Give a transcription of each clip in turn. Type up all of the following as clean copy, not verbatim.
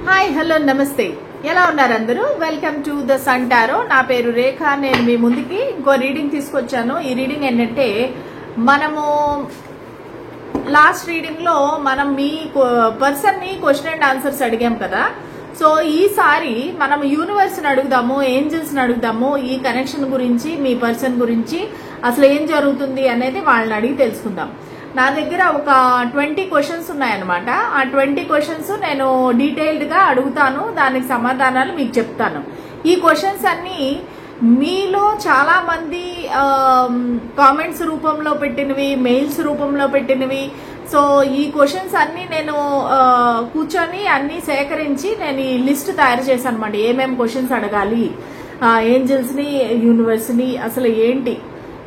Hi hello నమస్తే, ఎలా ఉన్నారు అందరూ? Welcome to the Sun Tarot. నా పేరు రేఖ. నేను మీ ముందుకి ఇంకో రీడింగ్ తీసుకొచ్చాను. ఈ రీడింగ్ ఏంటంటే, మనము లాస్ట్ రీడింగ్ లో మనం మీ పర్సన్ ని క్వశ్చన్ అండ్ ఆన్సర్స్ అడిగాం కదా. సో ఈసారి మనం యూనివర్స్ ని అడుగుదాము, ఏంజల్స్ ని అడుగుదాము. ఈ కనెక్షన్ గురించి, మీ పర్సన్ గురించి అసలు ఏం జరుగుతుంది అనేది వాళ్ళని అడిగి తెలుసుకుందాం. నా దగ్గర ఒక 20 క్వశ్చన్స్ ఉన్నాయన్నమాట. ఆ 20 క్వశ్చన్స్ నేను డీటెయిల్డ్ గా అడుగుతాను, దానికి సమాధానాలు మీకు చెప్తాను. ఈ క్వశ్చన్స్ అన్ని మీలో చాలా మంది కామెంట్స్ రూపంలో పెట్టినవి, మెయిల్స్ రూపంలో పెట్టినవి. సో ఈ క్వశ్చన్స్ అన్ని నేను కూర్చొని అన్ని సేకరించి నేను ఈ లిస్ట్ తయారు చేశాను అనమాట. ఏమేమి క్వశ్చన్స్ అడగాలి, ఏంజల్స్ ని, యూనివర్స్ ని, అసలు ఏంటి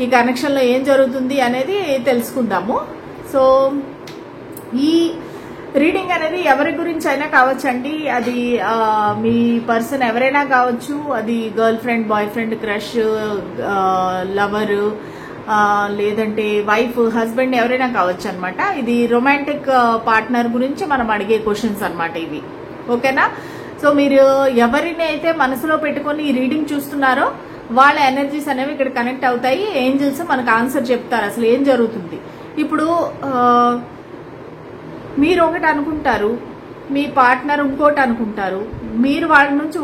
ఈ కనెక్షన్ లో ఏం జరుగుతుంది అనేది తెలుసుకుందాము. సో ఈ రీడింగ్ అనేది ఎవరి గురించి అయినా కావచ్చండి. అది మీ పర్సన్ ఎవరైనా కావచ్చు. అది girl friend, boy friend, crush, lover, లేదంటే వైఫ్, హస్బెండ్, ఎవరైనా కావచ్చు అనమాట. ఇది రొమాంటిక్ పార్ట్నర్ గురించి మనం అడిగే క్వశ్చన్స్ అనమాట ఇవి. ఓకేనా? సో మీరు ఎవరిని అయితే మనసులో పెట్టుకొని ఈ రీడింగ్ చూస్తున్నారో వాళ్ళ ఎనర్జీస్ అనేవి ఇక్కడ కనెక్ట్ అవుతాయి. ఏంజల్స్ మనకు ఆన్సర్ చెప్తారు అసలు ఏం జరుగుతుంది. ఇప్పుడు మీరు ఒకటి అనుకుంటారు, మీ పార్ట్నర్ ఇంకోటి అనుకుంటారు. మీరు వాళ్ళ నుంచి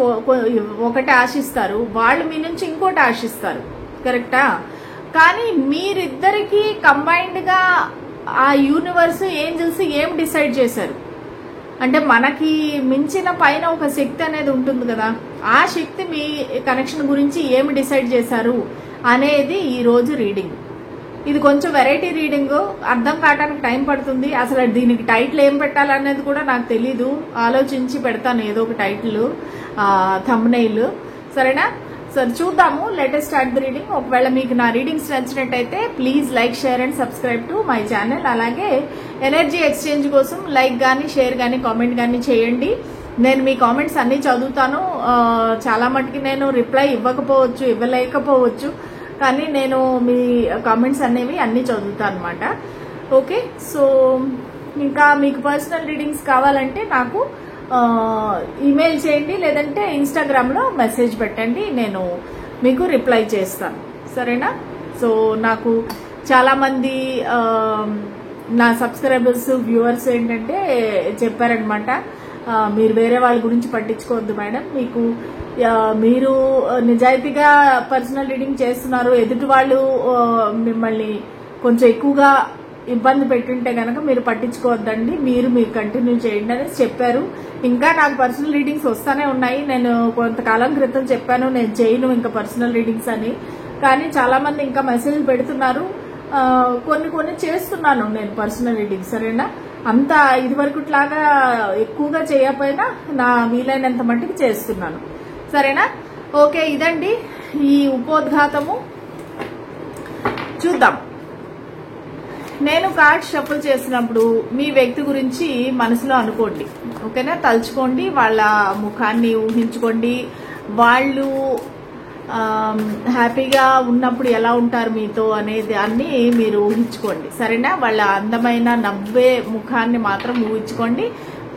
ఒకటి ఆశిస్తారు, వాళ్ళు మీ నుంచి ఇంకోటి ఆశిస్తారు. కరెక్టా? కానీ మీరిద్దరికి కంబైన్డ్ గా ఆ యూనివర్స్, ఏంజల్స్ ఏం డిసైడ్ చేశారు అంటే, మనకి మించిన పైన ఒక శక్తి అనేది ఉంటుంది కదా, ఆ శక్తి మీ కనెక్షన్ గురించి ఏమి డిసైడ్ చేశారు అనేది ఈ రోజు రీడింగ్. ఇది కొంచెం వెరైటీ రీడింగ్, అర్థం కావడానికి టైం పడుతుంది. అసలు దీనికి టైటిల్ ఏం పెట్టాలనేది కూడా నాకు తెలీదు. ఆలోచించి పెడతాను ఏదో ఒక టైటిల్, థంబ్నెయిల్. సరేనా? సరే చూద్దాము. Let's start the reading. ఒకవేళ మీకు నా రీడింగ్స్ నచ్చినట్టయితే please like, share and subscribe to my channel. అలాగే ఎనర్జీ ఎక్స్చేంజ్ కోసం లైక్ కానీ, షేర్ కానీ, కామెంట్ కానీ చేయండి. నేను మీ కామెంట్స్ అన్ని చదువుతాను. చాలా మటుకి నేను రిప్లై ఇవ్వకపోవచ్చు, ఇవ్వలేకపోవచ్చు, కానీ నేను మీ కామెంట్స్ అనేవి అన్ని చదువుతాను అనమాట. ఓకే, సో ఇంకా మీకు పర్సనల్ రీడింగ్స్ కావాలంటే నాకు ఈమెయిల్ చేయండి, లేదంటే ఇన్స్టాగ్రామ్ లో మెసేజ్ పెట్టండి, నేను మీకు రిప్లై చేస్తాను. సరేనా? సో నాకు చాలా మంది నా సబ్స్క్రైబర్స్, వ్యూవర్స్ ఏంటంటే చెప్పారనమాట, మీరు వేరే వాళ్ళ గురించి పట్టించుకోవద్దు మేడం, మీరు నిజాయితీగా పర్సనల్ రీడింగ్ చేస్తున్నారు, ఎదుటి వాళ్ళు మిమ్మల్ని కొంచెం ఎక్కువగా ఇబ్బంది పెట్టుంటే గనక మీరు పట్టించుకోవద్దండి, మీరు కంటిన్యూ చేయండి అని చెప్పారు. ఇంకా నాకు పర్సనల్ రీడింగ్స్ వస్తానే ఉన్నాయి. నేను కొంతకాలం క్రితం చెప్పాను నేను చేయను ఇంకా పర్సనల్ రీడింగ్స్ అని, కానీ చాలా మంది ఇంకా మెసేజ్ పెడుతున్నారు. కొన్ని చేస్తున్నాను నేను పర్సనల్ రీడింగ్స్. సరేనా? అంత ఇదివరకులాగా ఎక్కువగా చేయకపోయినా నా వీలైనంత మట్టుకు చేస్తున్నాను. సరేనా? ఓకే, ఇదండి ఈ ఉపోద్ఘాతము. చూద్దాం. నేను కార్డ్ షఫుల్ చేసినప్పుడు మీ వ్యక్తి గురించి మనసులో అనుకోండి. ఓకేనా? తలుచుకోండి, వాళ్ళ ముఖాన్ని ఊహించుకోండి. వాళ్ళు హ్యాపీగా ఉన్నప్పుడు ఎలా ఉంటారు మీతో అనేది అన్ని మీరు ఊహించుకోండి. సరేనా? వాళ్ళ అందమైన నవ్వే ముఖాన్ని మాత్రం ఊహించుకోండి.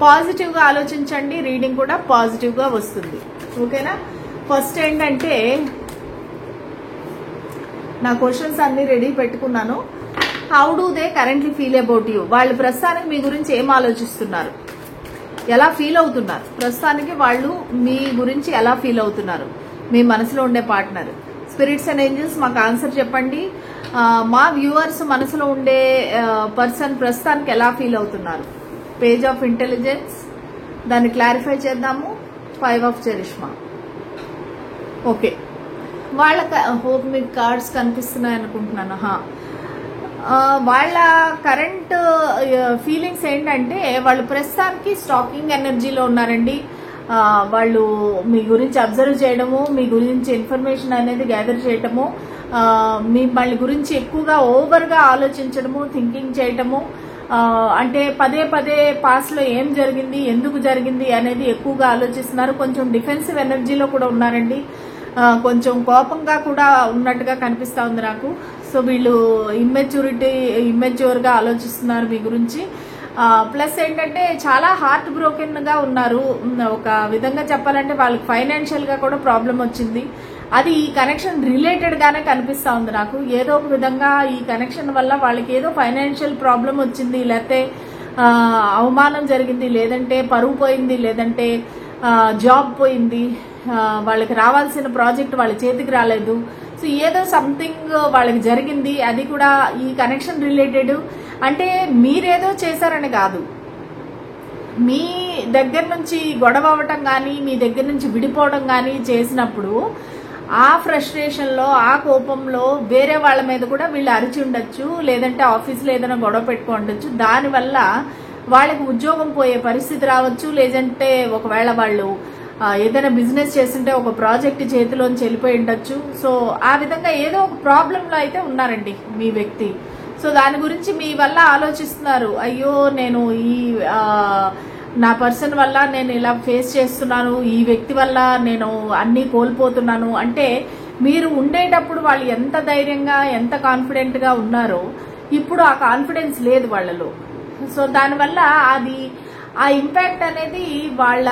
పాజిటివ్ గా ఆలోచించండి. రీడింగ్ కూడా పాజిటివ్ గా వస్తుంది. ఓకేనా? ఫస్ట్ ఏంటంటే, నా క్వశ్చన్స్ అన్ని రెడీ పెట్టుకున్నాను. How do they currently feel about you? వాళ్ళు ప్రస్తుతానికి మీ గురించి ఏం ఆలోచిస్తున్నారు, ఎలా ఫీల్ అవుతున్నారు? ప్రస్తుతానికి వాళ్ళు మీ గురించి ఎలా ఫీల్ అవుతున్నారు? మీ మనసులో ఉండే పార్ట్నర్. స్పిరిట్స్ అండ్ ఏంజల్స్ మాకు ఆన్సర్ చెప్పండి. మా వ్యూవర్స్ మనసులో ఉండే పర్సన్ ప్రస్తుతానికి ఎలా ఫీల్ అవుతున్నారు? పేజ్ ఆఫ్ ఇంటెలిజెన్స్, దాన్ని క్లారిఫై చేద్దాము. 5 ఆఫ్ చరిష్మా. ఓకే, వాళ్ళ హోప్ మీకు కార్డ్స్ కనిపిస్తున్నాయి అనుకుంటున్నాను. వాళ్ళ కరెంట్ ఫీలింగ్స్ ఏంటంటే, వాళ్ళు ప్రస్తుతానికి స్టాకింగ్ ఎనర్జీలో ఉన్నారండి. వాళ్ళు మీ గురించి అబ్జర్వ్ చేయడము, మీ గురించి ఇన్ఫర్మేషన్ అనేది గ్యాదర్ చేయటము, మిమ్మల్ని గురించి ఎక్కువగా ఓవర్గా ఆలోచించడము, థింకింగ్ చేయటము. అంటే పదే పాస్ట్ లో ఏం జరిగింది, ఎందుకు జరిగింది అనేది ఎక్కువగా ఆలోచిస్తున్నారు. కొంచెం డిఫెన్సివ్ ఎనర్జీలో కూడా ఉన్నారండి. కొంచెం కోపంగా కూడా ఉన్నట్టుగా కనిపిస్తా ఉంది నాకు. సో వీళ్ళు ఇమ్మెచ్యూర్ గా ఆలోచిస్తున్నారు మీ గురించి. ప్లస్ ఏంటంటే చాలా హార్ట్ బ్రోకెన్ గా ఉన్నారు. ఒక విధంగా చెప్పాలంటే వాళ్ళకి ఫైనాన్షియల్ గా కూడా ప్రాబ్లం వచ్చింది. అది ఈ కనెక్షన్ రిలేటెడ్ గానే కనిపిస్తా ఉంది నాకు. ఏదో ఒక విధంగా ఈ కనెక్షన్ వల్ల వాళ్ళకి ఏదో ఫైనాన్షియల్ ప్రాబ్లం వచ్చింది, లేకపోతే అవమానం జరిగింది, లేదంటే పరువు పోయింది, లేదంటే జాబ్ పోయింది, వాళ్ళకి రావాల్సిన ప్రాజెక్ట్ వాళ్ళ చేతికి రాలేదు. సో ఏదో సంథింగ్ వాళ్ళకి జరిగింది. అది కూడా ఈ కనెక్షన్ రిలేటెడ్. అంటే మీరేదో చేశారని కాదు, మీ దగ్గర నుంచి గొడవ అవ్వటం కానీ, మీ దగ్గర నుంచి విడిపోవడం కానీ చేసినప్పుడు ఆ ఫ్రస్ట్రేషన్ లో, ఆ కోపంలో వేరే వాళ్ళ మీద కూడా వీళ్ళు అరిచి ఉండొచ్చు, లేదంటే ఆఫీస్లో ఏదైనా గొడవ పెట్టుకోండొచ్చు. దానివల్ల వాళ్ళకి ఉద్యోగం పోయే పరిస్థితి రావచ్చు, లేదంటే ఒకవేళ వాళ్ళు ఏదైనా బిజినెస్ చేస్తుంటే ఒక ప్రాజెక్ట్ చేతిలోంచి వెళ్ళిపోయి ఉండొచ్చు. సో ఆ విధంగా ఏదో ఒక ప్రాబ్లంలో అయితే ఉన్నారండి మీ వ్యక్తి. సో దాని గురించి మీ వల్ల ఆలోచిస్తున్నారు. అయ్యో నేను ఈ నా పర్సన్ వల్ల నేను ఇలా ఫేస్ చేస్తున్నాను, ఈ వ్యక్తి వల్ల నేను అన్ని కోల్పోతున్నాను. అంటే మీరు ఉండేటప్పుడు వాళ్ళు ఎంత ధైర్యంగా, ఎంత కాన్ఫిడెంట్ గా ఉన్నారో ఇప్పుడు ఆ కాన్ఫిడెన్స్ లేదు వాళ్ళలో. సో దానివల్ల అది ఆ ఇంపాక్ట్ అనేది వాళ్ళ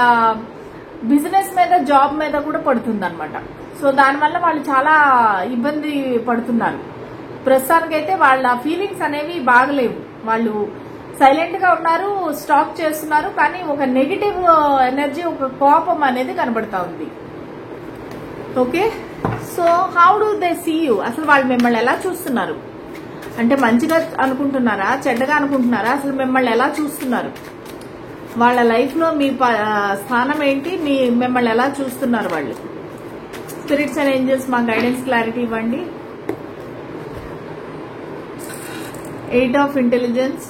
బిజినెస్ మీద, జాబ్ మీద కూడా పడుతుంది అనమాట. సో దానివల్ల వాళ్ళు చాలా ఇబ్బంది పడుతున్నారు. ప్రస్తుతానికైతే వాళ్ళ ఫీలింగ్స్ అనేవి బాగలేవు. వాళ్ళు సైలెంట్ గా ఉన్నారు, స్టాక్ చేస్తున్నారు, కానీ ఒక నెగిటివ్ ఎనర్జీ, ఒక కోపం అనేది కనబడతా ఉంది. Okay, so how do they see you? అసలు వాళ్ళు మిమ్మల్ని ఎలా చూస్తున్నారు? అంటే మంచిగా అనుకుంటున్నారా, చెడ్డగా అనుకుంటున్నారా? అసలు మిమ్మల్ని ఎలా చూస్తున్నారు? వాళ్ళ లైఫ్ లో మీ స్థానం ఏంటి? మిమ్మల్ని ఎలా చూస్తున్నారు వాళ్ళు? స్పిరిట్స్ అండ్ ఏంజల్స్ మా గైడెన్స్ క్లారిటీ ఇవ్వండి. 8 ఆఫ్ ఇంటెలిజెన్స్,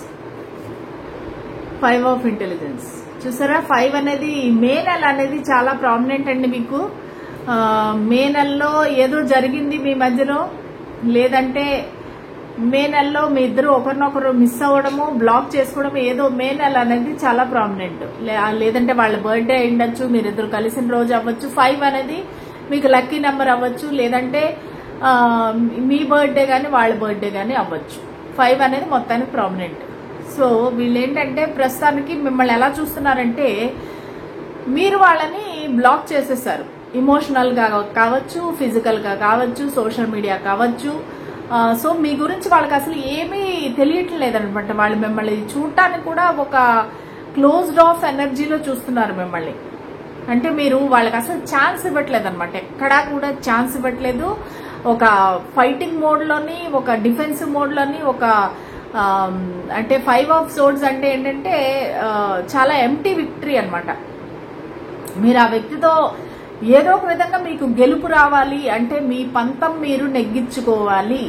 5 ఆఫ్ ఇంటెలిజెన్స్. చూసారా, 5 అనేది మే నెల అనేది చాలా ప్రామినెంట్ అండి మీకు. మే నెలలో ఏదో జరిగింది మీ మధ్యలో, లేదంటే మే నెలలో మీ ఇద్దరు ఒకరినొకరు మిస్ అవ్వడము, బ్లాక్ చేసుకోవడం, ఏదో మే నెల అనేది చాలా ప్రామినెంట్. లేదంటే వాళ్ళ బర్త్డే అయ్యుండొచ్చు, మీరిద్దరు కలిసిన రోజు అవ్వచ్చు. 5 అనేది మీకు లక్కీ నెంబర్ అవ్వచ్చు, లేదంటే మీ బర్త్డే గానీ వాళ్ళ బర్త్డే గానీ అవ్వచ్చు. 5 అనేది మొత్తానికి ప్రామినెంట్. సో వీళ్ళు ఏంటంటే ప్రస్తుతానికి మిమ్మల్ని ఎలా చూస్తున్నారంటే, మీరు వాళ్ళని బ్లాక్ చేసేసారు. ఇమోషనల్ గా కావచ్చు, ఫిజికల్ గా కావచ్చు, సోషల్ మీడియా కావచ్చు. సో మీ గురించి వాళ్ళకి అసలు ఏమీ తెలియట్లేదనమాట. వాళ్ళు మిమ్మల్ని చూడటానికి కూడా ఒక క్లోజ్డ్ ఆఫ్ ఎనర్జీలో చూస్తున్నారు మిమ్మల్ని. అంటే మీరు వాళ్ళకి అసలు ఛాన్స్ ఇవ్వట్లేదు అనమాట. ఎక్కడా కూడా ఛాన్స్ ఇవ్వట్లేదు. ఒక ఫైటింగ్ మోడ్ లోని, ఒక డిఫెన్సివ్ మోడ్ లోని, ఒక అంటే 5 ఆఫ్ సోర్డ్స్ అంటే ఏంటంటే చాలా ఎంప్టీ విక్టరీ అనమాట. మీరు ఆ వ్యక్తితో ఏదో ఒక విధంగా మీకు గెలుపు రావాలి అంటే, మీ పంతం మీరు నెగ్గించుకోవాలి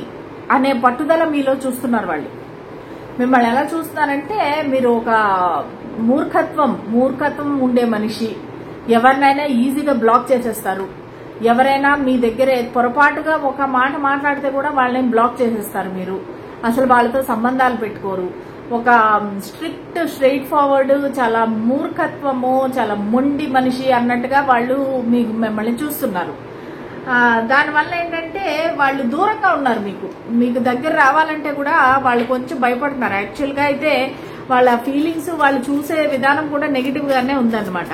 అనే పట్టుదల మీలో చూస్తున్నారు వాళ్ళు. మిమ్మల్ని ఎలా చూస్తున్నారంటే, మీరు ఒక మూర్ఖత్వం ఉండే మనిషి. ఎవరినైనా ఈజీగా బ్లాక్ చేసేస్తారు. ఎవరైనా మీ దగ్గర పొరపాటుగా ఒక మాట మాట్లాడితే కూడా వాళ్ళని బ్లాక్ చేసేస్తారు. మీరు అసలు వాళ్ళతో సంబంధాలు పెట్టుకోరు. ఒక స్ట్రైట్ ఫార్వర్డ్, చాలా మూర్ఖత్వము, చాలా మొండి మనిషి అన్నట్టుగా వాళ్ళు మిమ్మల్ని చూస్తున్నారు. దానివల్ల ఏంటంటే వాళ్ళు దూరంగా ఉన్నారు. మీకు దగ్గర రావాలంటే కూడా వాళ్ళు కొంచెం భయపడుతున్నారు. యాక్చువల్ గా అయితే వాళ్ళ ఫీలింగ్స్, వాళ్ళు చూసే విధానం కూడా నెగిటివ్ గానే ఉందన్నమాట.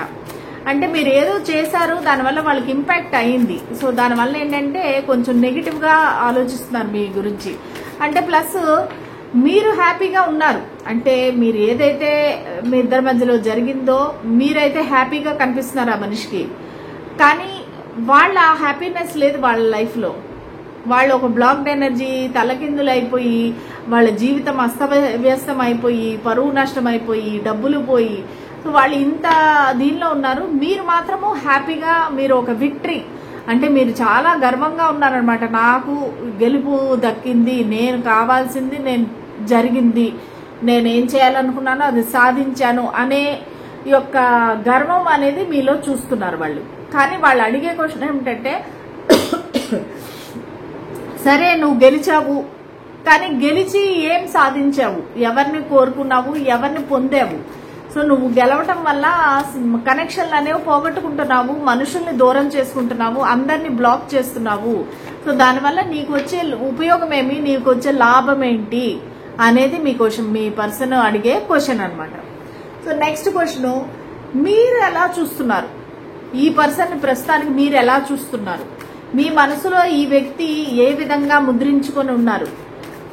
అంటే మీరు ఏదో చేశారు, దానివల్ల వాళ్ళకి ఇంపాక్ట్ అయ్యింది. సో దానివల్ల ఏంటంటే కొంచెం నెగిటివ్ గా ఆలోచిస్తున్నారు మీ గురించి. అంటే ప్లస్ మీరు హ్యాపీగా ఉన్నారు. అంటే మీరు ఏదైతే మీ ఇద్దరి మధ్యలో జరిగిందో మీరైతే హ్యాపీగా కనిపిస్తున్నారు ఆ మనిషికి. కానీ వాళ్ళ హ్యాపీనెస్ లేదు వాళ్ళ లైఫ్ లో. వాళ్ళు ఒక బ్లాక్డ్ ఎనర్జీ, తలకిందులు అయిపోయి, వాళ్ళ జీవితం అస్తవ్యస్తం అయిపోయి, పరువు నష్టం అయిపోయి, డబ్బులు పోయి, సో వాళ్ళు ఇంత దీనిలో ఉన్నారు. మీరు మాత్రము హ్యాపీగా, మీరు ఒక విక్టరీ అంటే మీరు చాలా గర్వంగా ఉన్నారనమాట. నాకు గెలుపు దక్కింది, నేను కావాల్సింది నేను జరిగింది, నేనేం చేయాలనుకున్నానో అది సాధించాను అనే యొక్క గర్వం అనేది మీలో చూస్తున్నారు వాళ్ళు. కానీ వాళ్ళు అడిగే క్వశ్చన్ ఏమిటంటే, సరే నువ్వు గెలిచావు, కానీ గెలిచి ఏం సాధించావు? ఎవరిని కోరుకున్నావు? ఎవరిని పొందావు? సో నువ్వు గెలవటం వల్ల కనెక్షన్లు అనేవి పోగొట్టుకుంటున్నావు, మనుషుల్ని దూరం చేసుకుంటున్నావు, అందరినీ బ్లాక్ చేస్తున్నావు. సో దానివల్ల నీకు వచ్చే ఉపయోగం ఏమి, నీకు వచ్చే లాభం ఏంటి అనేది మీ క్వశ్చన్, మీ పర్సన్ అడిగే క్వశ్చన్ అన్నమాట. సో నెక్స్ట్ క్వశ్చన్, మీరు ఎలా చూస్తున్నారు ఈ పర్సన్ ప్రస్తుతానికి? మీరు ఎలా చూస్తున్నారు? మీ మనసులో ఈ వ్యక్తి ఏ విధంగా ముద్రించుకొని ఉన్నారు?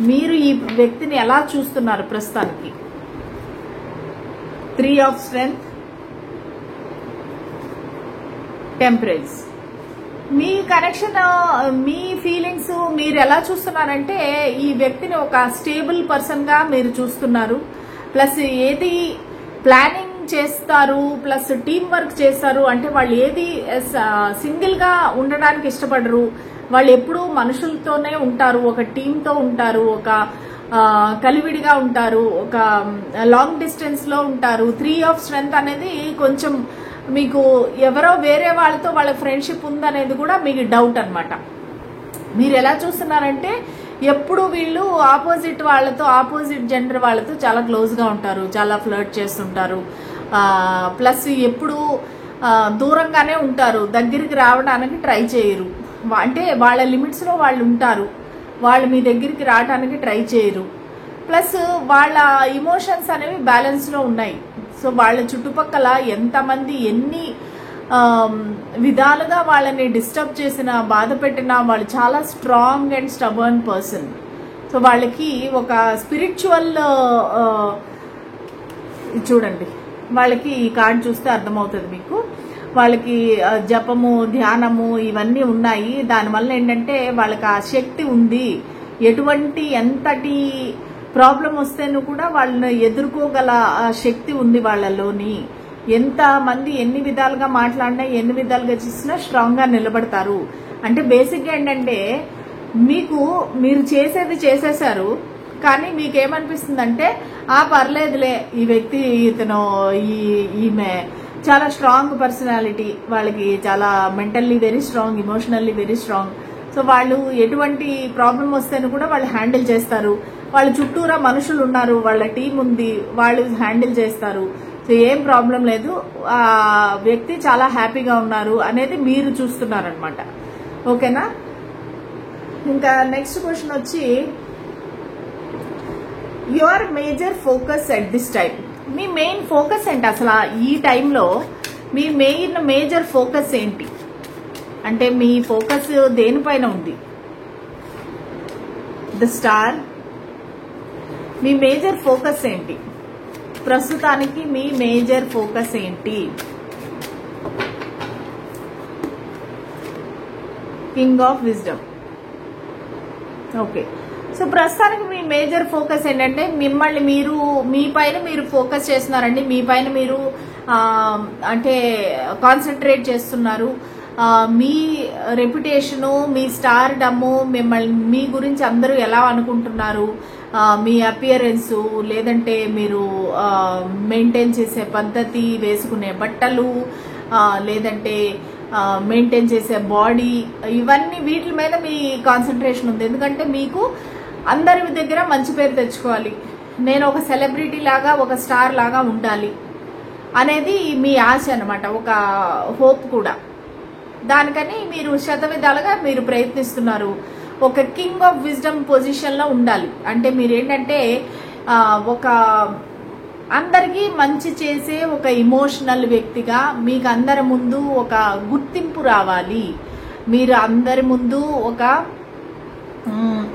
మీరు ఈ వ్యక్తిని ఎలా చూస్తున్నారు ప్రస్తుతానికి? 3 of strength, temperance. Me connection, me feelings మీరు ఎలా చూస్తున్నారంటే ఈ వ్యక్తిని ఒక స్టేబుల్ పర్సన్ గా మీరు చూస్తున్నారు. ప్లస్ ఏది ప్లానింగ్ చేస్తారు, ప్లస్ టీం వర్క్ చేస్తారు. అంటే వాళ్ళు ఏది సింగిల్ గా ఉండడానికి ఇష్టపడరు. వాళ్ళు ఎప్పుడూ మనుషులతోనే ఉంటారు, ఒక టీంతో ఉంటారు, ఒక కలివిడిగా ఉంటారు, ఒక లాంగ్ డిస్టెన్స్ లో ఉంటారు. 3 ఆఫ్ స్ట్రెంగ్త్ అనేది కొంచెం మీకు ఎవరో వేరే వాళ్ళతో వాళ్ళ ఫ్రెండ్షిప్ ఉందనేది కూడా మీకు డౌట్ అన్నమాట. మీరు ఎలా చూస్తున్నారంటే ఎప్పుడు వీళ్ళు ఆపోజిట్ వాళ్ళతో, ఆపోజిట్ జెండర్ వాళ్ళతో చాలా క్లోజ్ గా ఉంటారు, చాలా ఫ్లర్ట్ చేస్తుంటారు. ప్లస్ ఎప్పుడు దూరంగానే ఉంటారు, దగ్గరికి రావడానికి ట్రై చేయరు. అంటే వాళ్ళ లిమిట్స్ లో వాళ్ళు ఉంటారు, వాళ్ళు మీ దగ్గరికి రావడానికి ట్రై చేయరు. ప్లస్ వాళ్ళ ఇమోషన్స్ అనేవి బ్యాలెన్స్ లో ఉన్నాయి. సో వాళ్ళ చుట్టుపక్కల ఎంతమంది ఎన్ని విధాలుగా వాళ్ళని డిస్టర్బ్ చేసినా, బాధ పెట్టినా వాళ్ళు చాలా strong and stubborn person. So వాళ్ళకి ఒక స్పిరిచువల్, చూడండి వాళ్ళకి ఈ కార్డ్ చూస్తే అర్థమవుతుంది మీకు, వాళ్ళకి జపము, ధ్యానము ఇవన్నీ ఉన్నాయి. దానివల్ల ఏంటంటే వాళ్ళకి ఆ శక్తి ఉంది. ఎటువంటి ఎంతటి ప్రాబ్లం వస్తేనూ కూడా వాళ్ళని ఎదుర్కోగల శక్తి ఉంది వాళ్ళలోని. ఎంత మంది ఎన్ని విధాలుగా మాట్లాడినా, ఎన్ని విధాలుగా చేసినా స్ట్రాంగ్ గా నిలబడతారు. అంటే బేసిక్ గా ఏంటంటే మీరు చేసేది చేసేసారు, కానీ మీకేమనిపిస్తుందంటే పర్లేదులే, ఈ వ్యక్తి, ఇతను, ఈమె చాలా స్ట్రాంగ్ పర్సనాలిటీ, వాళ్ళకి చాలా mentally very strong, emotionally very strong. So వాళ్ళు ఎటువంటి ప్రాబ్లం వస్తేనూ కూడా వాళ్ళు హ్యాండిల్ చేస్తారు. వాళ్ళ చుట్టూరా మనుషులు ఉన్నారు, వాళ్ళ టీం ఉంది, వాళ్ళు హ్యాండిల్ చేస్తారు. సో ఏం ప్రాబ్లం లేదు, ఆ వ్యక్తి చాలా హ్యాపీగా ఉన్నారు అనేది మీరు చూస్తున్నారనమాట. ఓకేనా? ఇంకా నెక్స్ట్ క్వశ్చన్ వచ్చి, your major focus at this time. Me main focus ఏంటి అసలు ఈ టైంలో? మీ మేజర్ ఫోకస్ ఏంటి? అంటే మీ ఫోకస్ దేనిపైన ఉంది? The star. Me major focus ఏంటి ప్రస్తుతానికి? మీ మేజర్ ఫోకస్ ఏంటి? King of wisdom. Okay, so ప్రస్తుతానికి మీ మేజర్ ఫోకస్ ఏంటంటే మిమ్మల్ని మీరు, మీ పైన మీరు ఫోకస్ చేస్తున్నారండి. మీ పైన మీరు అంటే కాన్సన్ట్రేట్ చేస్తున్నారు. మీ రెప్యుటేషను, మీ స్టార్ డమ్ము, మిమ్మల్ని, మీ గురించి అందరూ ఎలా అనుకుంటున్నారు, మీ అపియరెన్స్, లేదంటే మీరు మెయింటైన్ చేసే పద్ధతి, వేసుకునే బట్టలు, లేదంటే మెయింటైన్ చేసే బాడీ, ఇవన్నీ వీటి మీద మీ కాన్సన్ట్రేషన్ ఉంది. ఎందుకంటే మీకు అందరి దగ్గర మంచి పేరు తెచ్చుకోవాలి, నేను ఒక సెలబ్రిటీ లాగా, ఒక స్టార్ లాగా ఉండాలి అనేది మీ ఆశ అన్నమాట, ఒక హోప్ కూడా. దానికని మీరు శతవిధాలుగా మీరు ప్రయత్నిస్తున్నారు. ఒక కింగ్ ఆఫ్ విజ్డమ్ పొజిషన్ లో ఉండాలి. అంటే మీరేంటంటే ఒక అందరికీ మంచి చేసే ఒక ఇమోషనల్ వ్యక్తిగా మీకు అందరి ముందు ఒక గుర్తింపు రావాలి. మీరు అందరి ముందు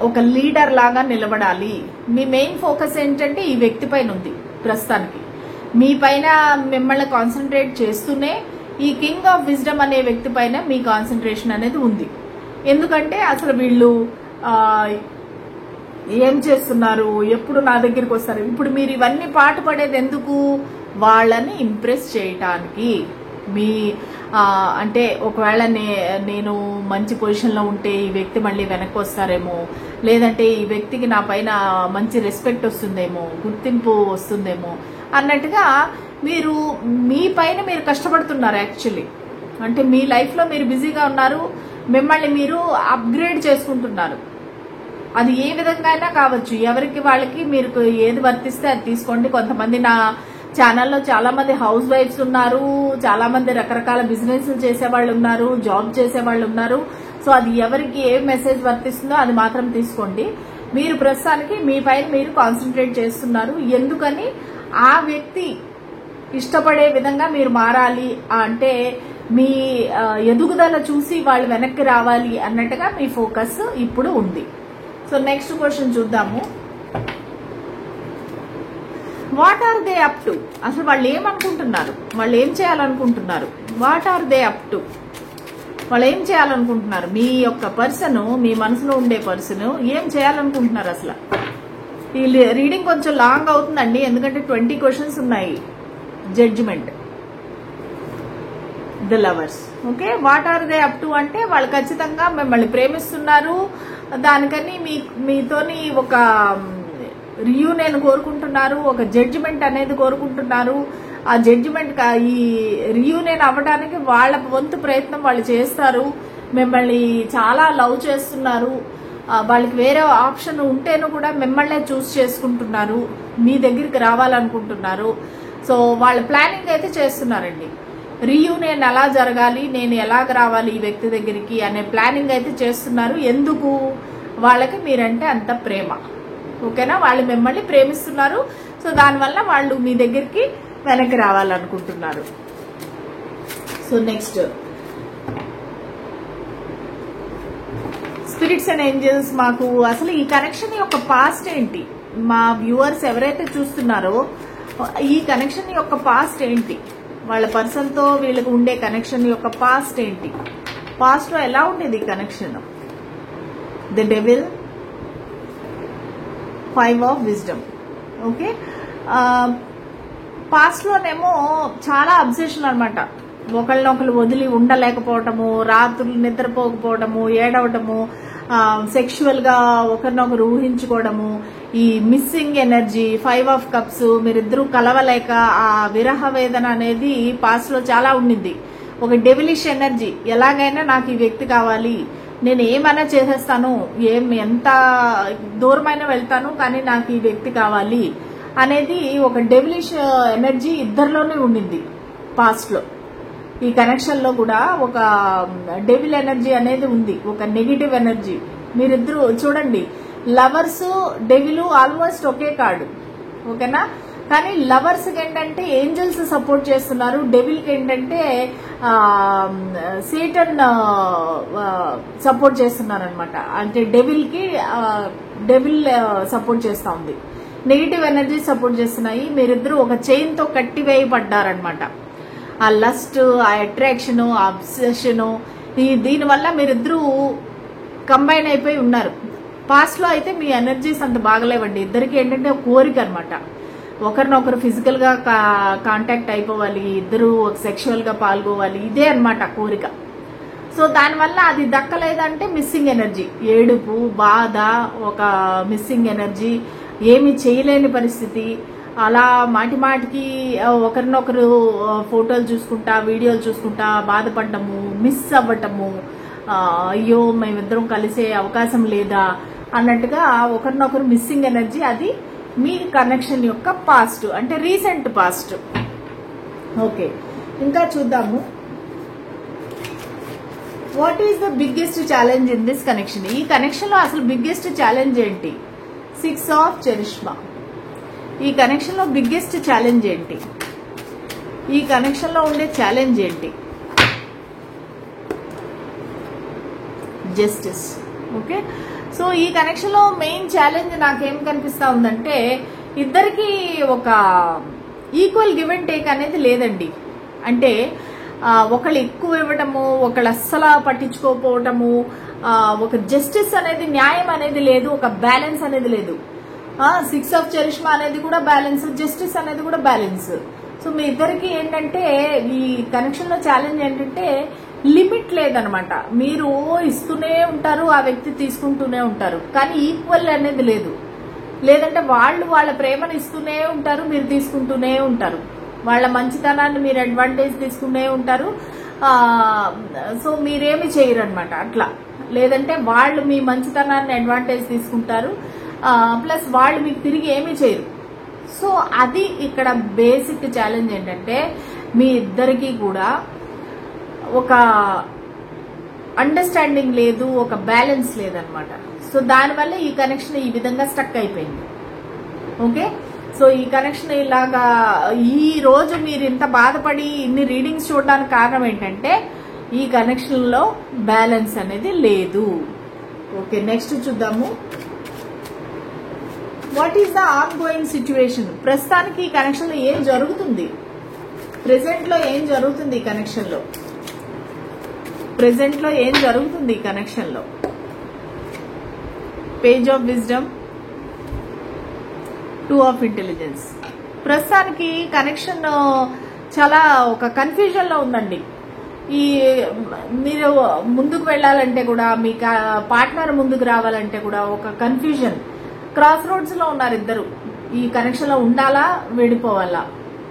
ఒక లీడర్ లాగా నిలబడాలి. మీ మెయిన్ ఫోకస్ ఏంటంటే ఈ వ్యక్తి పైన ఉంది ప్రస్తుతానికి. మీ పైన మిమ్మల్ని కాన్సన్ట్రేట్ చేస్తూనే ఈ కింగ్ ఆఫ్ విజ్డమ్ అనే వ్యక్తి పైన మీ కాన్సన్ట్రేషన్ అనేది ఉంది. ఎందుకంటే అసలు వీళ్ళు ఏం చేస్తున్నారు, ఎప్పుడు నా దగ్గరికి వస్తారు. ఇప్పుడు మీరు ఇవన్నీ పాటుపడేది ఎందుకు? వాళ్ళని ఇంప్రెస్ చేయటానికి. మీ అంటే ఒకవేళ నేను మంచి పొజిషన్లో ఉంటే ఈ వ్యక్తి మళ్ళీ వెనక్కి వస్తారేమో, లేదంటే ఈ వ్యక్తికి నా పైన మంచి రెస్పెక్ట్ వస్తుందేమో, గుర్తింపు వస్తుందేమో అన్నట్టుగా మీరు మీ పైన మీరు కష్టపడుతున్నారు. యాక్చువల్లీ అంటే మీ లైఫ్లో మీరు బిజీగా ఉన్నారు, మిమ్మల్ని మీరు అప్గ్రేడ్ చేసుకుంటున్నారు. అది ఏ విధంగా అయినా కావచ్చు, ఎవరికి వాళ్ళకి మీరు ఏది వర్తిస్తే అది తీసుకోండి. కొంతమంది నా ఛానల్లో చాలా మంది హౌస్ వైఫ్స్ ఉన్నారు, చాలా మంది రకరకాల బిజినెస్ చేసేవాళ్ళు ఉన్నారు, జాబ్ చేసేవాళ్ళు ఉన్నారు. సో అది ఎవరికి ఏ మెసేజ్ వర్తిస్తుందో అది మాత్రం తీసుకోండి. మీరు ప్రస్తుతానికి మీ పైన మీరు కాన్సన్ట్రేట్ చేస్తున్నారు. ఎందుకని ఆ వ్యక్తి ఇష్టపడే విధంగా మీరు మారాలి అంటే మీ ఎదుగుదల చూసి వాళ్ళు వెనక్కి రావాలి అన్నట్టుగా మీ ఫోకస్ ఇప్పుడు ఉంది. సో నెక్స్ట్ క్వశ్చన్ చూద్దాము. What are they up to? అసలు వాళ్ళు ఏమనుకుంటున్నారు, వాళ్ళు ఏం చేయాలనుకుంటున్నారు? What are they up to? వాళ్ళు ఏం చేయాలనుకుంటున్నారు? మీ యొక్క పర్సన్, మీ మనసులో ఉండే పర్సన్ ఏం చేయాలనుకుంటున్నారు అసలు? ఈ రీడింగ్ కొంచెం లాంగ్ అవుతుందండి, ఎందుకంటే 20 క్వశ్చన్స్ ఉన్నాయి. Judgement, the lovers. Okay, what are they up to అంటే వాళ్ళు ఖచ్చితంగా మిమ్మల్ని ప్రేమిస్తున్నారు. దానికని మీతోని ఒక రియూనియన్ కోరుకుంటున్నారు, ఒక జడ్జిమెంట్ అనేది కోరుకుంటున్నారు. ఆ జడ్జిమెంట్, ఈ రియూనియన్ అవ్వడానికి వాళ్ళ వంతు ప్రయత్నం వాళ్ళు చేస్తారు. మిమ్మల్ని చాలా లవ్ చేస్తున్నారు. వాళ్ళకి వేరే ఆప్షన్ ఉంటేనూ కూడా మిమ్మల్నే చూస్ చేసుకుంటున్నారు, మీ దగ్గరికి రావాలనుకుంటున్నారు. సో వాళ్ళ ప్లానింగ్ అయితే చేస్తున్నారండి. రీయూనియన్ ఎలా జరగాలి, నేను ఎలాగ రావాలి ఈ వ్యక్తి దగ్గరికి అనే ప్లానింగ్ అయితే చేస్తున్నారు. ఎందుకు? వాళ్ళకి మీరంటే అంత ప్రేమ. ఓకేనా, వాళ్ళు మిమ్మల్ని ప్రేమిస్తున్నారు. సో దానివల్ల వాళ్ళు మీ దగ్గరికి వెనక్కి రావాలనుకుంటున్నారు. So next, spirits and angels మాకు అసలు ఈ కనెక్షన్ యొక్క పాస్ట్ ఏంటి? మా వ్యూవర్స్ ఎవరైతే చూస్తున్నారో ఈ కనెక్షన్ యొక్క పాస్ట్ ఏంటి? వాళ్ళ పర్సన్ తో వీళ్ళకి ఉండే కనెక్షన్ యొక్క పాస్ట్ ఏంటి? పాస్ట్ లో ఎలా ఉండేది connection? The devil, 5 of wisdom. Okay, past లోనేమో చాలా అబ్సెషన్ అనమాట. ఒకళ్ళనొకరు వదిలి ఉండలేకపోవటము, రాత్రులు నిద్రపోకపోవటము, ఏడవటము, సెక్షువల్ గా ఒకరినొకరు ఊహించుకోవడము, ఈ మిస్సింగ్ ఎనర్జీ, 5 ఆఫ్ కప్స్, మీరిద్దరూ కలవలేక ఆ విరహ వేదన అనేది పాస్ట్ లో చాలా ఉండింది. ఒక డెవిలిష్ ఎనర్జీ, ఎలాగైనా నాకు ఈ వ్యక్తి కావాలి, నేను ఏమైనా చేసేస్తాను, ఎంత దూరమైనా వెళ్తాను, కానీ నాకు ఈ వ్యక్తి కావాలి అనేది ఒక డెవిలిష్ ఎనర్జీ ఇద్దరిలోనే ఉండింది పాస్ట్ లో. ఈ కనెక్షన్ లో కూడా ఒక డెవిల్ ఎనర్జీ అనేది ఉంది, ఒక నెగిటివ్ ఎనర్జీ. మీరిద్దరు చూడండి, లవర్స్ డెవిల్ ఆల్మోస్ట్ ఒకే కార్డు. ఓకేనా, కానీ లవర్స్ కి ఏంటంటే ఏంజల్స్ సపోర్ట్ చేస్తున్నారు, డెవిల్ కి ఏంటంటే సేటన్ సపోర్ట్ చేస్తున్నారు అనమాట. అంటే డెవిల్ కి డెవిల్ సపోర్ట్ చేస్తా ఉంది, నెగిటివ్ ఎనర్జీ సపోర్ట్ చేస్తున్నాయి. మీరిద్దరు ఒక చైన్ తో కట్టివేయబడ్డారనమాట. ఆ లస్ట్, ఆ అట్రాక్షన్, ఆ అబ్సెషన్, దీనివల్ల మీరిద్దరూ కంబైన్ అయిపోయి ఉన్నారు. పాస్ట్ లో అయితే మీ ఎనర్జీస్ అంత బాగలేవండి. ఇద్దరికి ఏంటంటే కోరిక అనమాట, ఒకరినొకరు ఫిజికల్ గా కాంటాక్ట్ అయిపోవాలి, ఇద్దరు సెక్షువల్ గా పాల్గొవాలి, ఇదే అనమాట కోరిక. సో దానివల్ల అది దక్కలేదంటే మిస్సింగ్ ఎనర్జీ, ఏడుపు, బాధ, ఒక మిస్సింగ్ ఎనర్జీ, ఏమి చేయలేని పరిస్థితి. అలా మాటి మాటికి ఒకరినొకరు ఫోటోలు చూసుకుంటా, వీడియోలు చూసుకుంటా బాధపడటము, మిస్ అవ్వటము, అయ్యో మేమిద్దరం కలిసే అవకాశం లేదా అన్నట్టుగా ఒకరినొకరు మిస్సింగ్ ఎనర్జీ. అది మీ కనెక్షన్ యొక్క పాస్ట్, అంటే రీసెంట్ పాస్ట్. ఓకే, ఇంకా చూద్దాము. What is the biggest challenge in this connection? ఈ కనెక్షన్ లో అసలు బిగ్గెస్ట్ ఛాలెంజ్ ఏంటి? 6 ఆఫ్ చరిష్మా. ఈ కనెక్షన్ లో బిగ్గెస్ట్ ఛాలెంజ్ ఏంటి? ఈ కనెక్షన్ లో ఉండే ఛాలెంజ్ ఏంటి? జస్టిస్. ఓకే, సో ఈ కనెక్షన్ లో మెయిన్ ఛాలెంజ్ నాకేం కనిపిస్తా ఉందంటే, ఇద్దరికి ఒక ఈక్వల్ గివ్ అండ్ టేక్ అనేది లేదండి. అంటే ఒకళ్ళు ఎక్కువ ఇవ్వటము, ఒకళ్ళు అస్సలు పట్టించుకోకపోవటము, ఒక జస్టిస్ అనేది, న్యాయం అనేది లేదు, ఒక బ్యాలెన్స్ అనేది లేదు. 6 ఆఫ్ చరిష్మా అనేది కూడా బ్యాలెన్స్, జస్టిస్ అనేది కూడా బ్యాలెన్స్. సో మీ ఇద్దరికి ఏంటంటే ఈ కనెక్షన్ లో ఛాలెంజ్ ఏంటంటే లిమిట్ లేదనమాట. మీరు ఇస్తూనే ఉంటారు, ఆ వ్యక్తి తీసుకుంటూనే ఉంటారు, కానీ ఈక్వల్ అనేది లేదు. లేదంటే వాళ్ళు వాళ్ళ ప్రేమను ఇస్తూనే ఉంటారు, మీరు తీసుకుంటూనే ఉంటారు. వాళ్ళ మంచితనాన్ని మీరు అడ్వాంటేజ్ తీసుకునే ఉంటారు. సో మీరేమి చేయరు అనమాట అట్లా. లేదంటే వాళ్ళు మీ మంచితనాన్ని అడ్వాంటేజ్ తీసుకుంటారు, ప్లస్ వాళ్ళు మీకు తిరిగి ఏమీ చేయరు. సో అది ఇక్కడ బేసిక్ ఛాలెంజ్ ఏంటంటే, మీ ఇద్దరికి కూడా ఒక అండర్స్టాండింగ్ లేదు, ఒక బ్యాలెన్స్ లేదనమాట. సో సో దానివల్ల ఈ కనెక్షన్ ఈ విధంగా స్టక్ అయిపోయింది. ఓకే, సో ఈ కనెక్షన్ ఇలాగా ఈ రోజు మీరు ఇంత బాధపడి ఇన్ని రీడింగ్స్ చూడడానికి కారణం ఏంటంటే ఈ కనెక్షన్ లో బ్యాలెన్స్ అనేది లేదు. ఓకే, నెక్స్ట్ చూద్దాము. What is the on going situation? ప్రస్తుతానికి ఈ కనెక్షన్ లో ఏం జరుగుతుంది? ప్రెసెంట్ లో ఏం జరుగుతుంది? ఈ కనెక్షన్ లో ప్రెసెంట్ లో ఏం జరుగుతుంది? ఈ కనెక్షన్ లో page of wisdom, 2 of intelligence. ప్రస్తుతానికి కనెక్షన్ చాలా ఒక కన్ఫ్యూజన్ లో ఉందండి. ఈ మీరు ముందుకు వెళ్ళాలంటే కూడా, మీ పార్ట్నర్ ముందుకు రావాలంటే కూడా ఒక కన్ఫ్యూజన్, క్రాస్ రోడ్స్ లో ఉన్నారు ఇద్దరు. ఈ కనెక్షన్ లో ఉండాలా, విడిపోవాలా,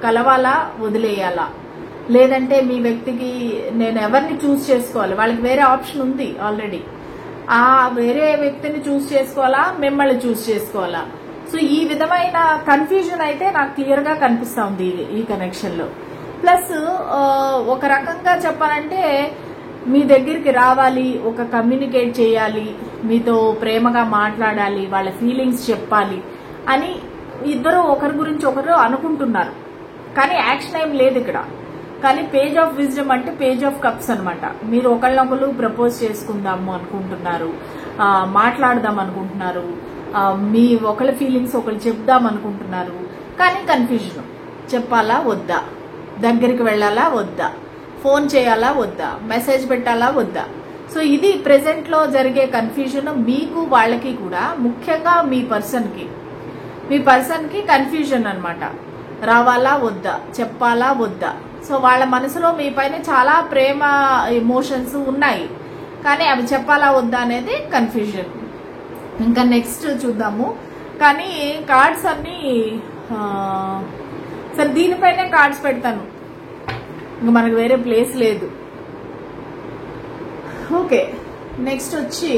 కలవాలా, వదిలేయాలా, లేదంటే మీ వ్యక్తికి నేను ఎవరిని చూస్ చేసుకోవాలి, వాళ్ళకి వేరే ఆప్షన్ ఉంది ఆల్రెడీ, ఆ వేరే వ్యక్తిని చూస్ చేసుకోవాలా, మిమ్మల్ని చూస్ చేసుకోవాలా. సో ఈ విధమైన కన్ఫ్యూజన్ అయితే నాకు క్లియర్ గా కనిపిస్తా ఉంది ఈ కనెక్షన్ లో. ప్లస్ ఒక రకంగా చెప్పాలంటే మీ దగ్గరికి రావాలి, ఒక కమ్యూనికేట్ చేయాలి, మీతో ప్రేమగా మాట్లాడాలి, వాళ్ళ ఫీలింగ్స్ చెప్పాలి అని ఇద్దరు ఒకరి గురించి ఒకరు అనుకుంటున్నారు. కానీ యాక్షన్ ఏం లేదు ఇక్కడ. కానీ పేజ్ ఆఫ్ విజ్డమ్ అంటే పేజ్ ఆఫ్ కప్స్ అనమాట. మీరు ఒకళ్ళనొకరు ప్రపోజ్ చేసుకుందాము అనుకుంటున్నారు, మాట్లాడదాం అనుకుంటున్నారు, మీ ఒకళ్ళ ఫీలింగ్స్ ఒకళ్ళు చెప్దాం అనుకుంటున్నారు. కానీ కన్ఫ్యూజన్, చెప్పాలా వద్దా, దగ్గరికి వెళ్ళాలా వద్దా, ఫోన్ చేయాలా వద్దా, మెసేజ్ పెట్టాలా వద్దా. సో ఇది ప్రెసెంట్ లో జరిగే కన్ఫ్యూజన్ మీకు వాళ్ళకి కూడా, ముఖ్యంగా మీ పర్సన్ కి కన్ఫ్యూజన్ అనమాట. రావాలా వద్దా, చెప్పాలా వద్దా. సో వాళ్ళ మనసులో మీ పైన చాలా ప్రేమ ఎమోషన్స్ ఉన్నాయి, కానీ అవి చెప్పాలా వద్దా అనేది కన్ఫ్యూజన్. ఇంకా నెక్స్ట్ చూద్దాము. కానీ కార్డ్స్ అన్ని సరే దీనిపైనే కార్డ్స్ పెడతాను, ఇంకా మనకు వేరే ప్లేస్ లేదు. ఓకే, నెక్స్ట్ వచ్చి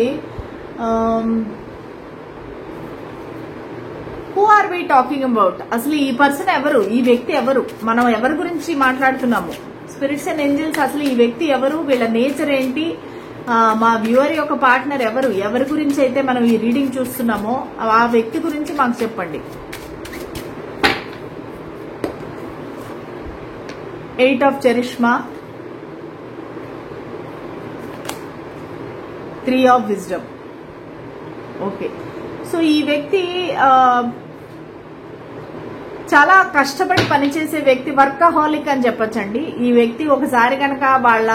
who are we talking about? అసలు ఈ పర్సన్ ఎవరు, ఈ వ్యక్తి ఎవరు, మనం ఎవరి గురించి మాట్లాడుతున్నాము? స్పిరిట్స్ అండ్ ఏంజల్స్, అసలు ఈ వ్యక్తి ఎవరు, వీళ్ళ నేచర్ ఏంటి, మా వ్యూవర్ యొక్క పార్ట్నర్ ఎవరు, ఎవరి గురించి అయితే మనం ఈ రీడింగ్ చూస్తున్నామో ఆ వ్యక్తి గురించి మాకు చెప్పండి. 8 of charisma, 3 of wisdom. Okay, so ఈ వ్యక్తి చాలా కష్టపడి పనిచేసే వ్యక్తి, వర్కహాలిక్ అని చెప్పొచ్చండి. ఈ వ్యక్తి ఒకసారి గనక వాళ్ళ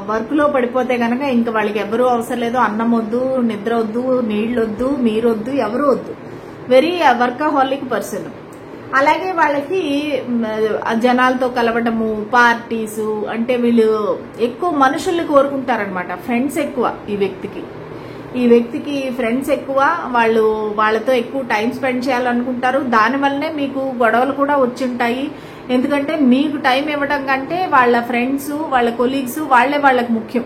వర్క్ లో పడిపోతే గనక ఇంకా వాళ్ళకి ఎవరూ అవసరం లేదు. అన్నం వద్దు, నిద్ర వద్దు, నీళ్ళొద్దు, మీరొద్దు, ఎవరు వద్దు. Very workaholic person. అలాగే వాళ్ళకి జనాలతో కలవడము, పార్టీస్, అంటే వీళ్ళు ఎక్కువ మనుషుల్ని కోరుకుంటారనమాట. ఫ్రెండ్స్ ఎక్కువ ఈ వ్యక్తికి ఫ్రెండ్స్ ఎక్కువ. వాళ్ళతో ఎక్కువ టైం స్పెండ్ చేయాలనుకుంటారు. దానివల్లనే మీకు గొడవలు కూడా వచ్చుంటాయి. ఎందుకంటే మీకు టైం ఇవ్వడం కంటే వాళ్ళ ఫ్రెండ్స్, వాళ్ళ కొలీగ్స్ వాళ్ళకి ముఖ్యం.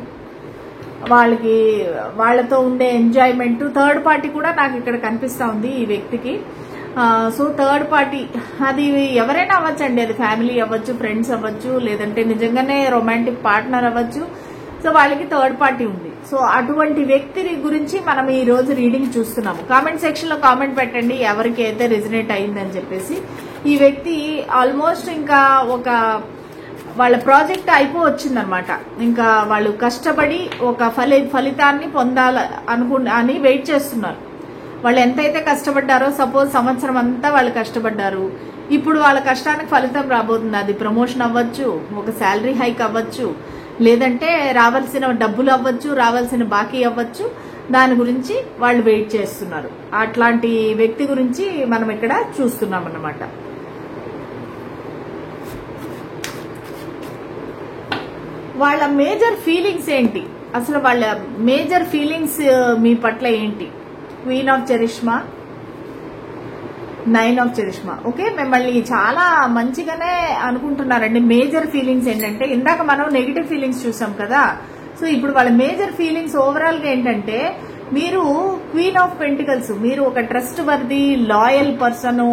వాళ్ళతో ఉండే ఎంజాయ్మెంట్. థర్డ్ పార్టీ కూడా నాకు ఇక్కడ కనిపిస్తా ఉంది ఈ వ్యక్తికి. సో థర్డ్ పార్టీ అది ఎవరైనా అవ్వచ్చండి. అది ఫ్యామిలీ అవ్వచ్చు, ఫ్రెండ్స్ అవ్వచ్చు, లేదంటే నిజంగానే రొమాంటిక్ పార్ట్నర్ అవ్వచ్చు. సో వాళ్ళకి థర్డ్ పార్టీ ఉంది. సో అటువంటి వ్యక్తి గురించి మనం ఈ రోజు రీడింగ్ చూస్తున్నాము. కామెంట్ సెక్షన్ లో కామెంట్ పెట్టండి ఎవరికి అయితే రెజినేట్ అయిందని చెప్పేసి. ఈ వ్యక్తి ఆల్మోస్ట్ ఇంకా వాళ్ళ ప్రాజెక్ట్ అయిపోవచ్చిందనమాట. ఇంకా వాళ్ళు కష్టపడి ఒక ఫలితాన్ని అని వెయిట్ చేస్తున్నారు. వాళ్ళు ఎంతైతే కష్టపడ్డారో, సపోజ్ సంవత్సరం అంతా వాళ్ళు కష్టపడ్డారు, ఇప్పుడు వాళ్ళ కష్టానికి ఫలితం రాబోతుంది. అది ప్రమోషన్ అవ్వచ్చు, ఒక శాలరీ హైక్ అవ్వచ్చు, లేదంటే రావాల్సిన డబ్బులు అవ్వచ్చు, రావాల్సిన బాకీ అవ్వచ్చు. దాని గురించి వాళ్ళు వెయిట్ చేస్తున్నారు. అట్లాంటి వ్యక్తి గురించి మనం ఇక్కడ చూస్తున్నాం అన్నమాట. వాళ్ళ మేజర్ ఫీలింగ్స్ ఏంటి, అసలు వాళ్ళ మేజర్ ఫీలింగ్స్ మీ పట్ల ఏంటి? Queen of charisma, 9 of charisma. Okay, మిమ్మల్ని చాలా మంచిగానే అనుకుంటున్నారండి. మేజర్ ఫీలింగ్స్ ఏంటంటే, ఇందాక మనం నెగిటివ్ ఫీలింగ్స్ చూసాం కదా. సో ఇప్పుడు వాళ్ళ మేజర్ ఫీలింగ్స్ ఓవరాల్ గా ఏంటంటే, మీరు క్వీన్ ఆఫ్ పెంటికల్స్, మీరు ఒక ట్రస్ట్ వర్ది లాయల్ పర్సన్,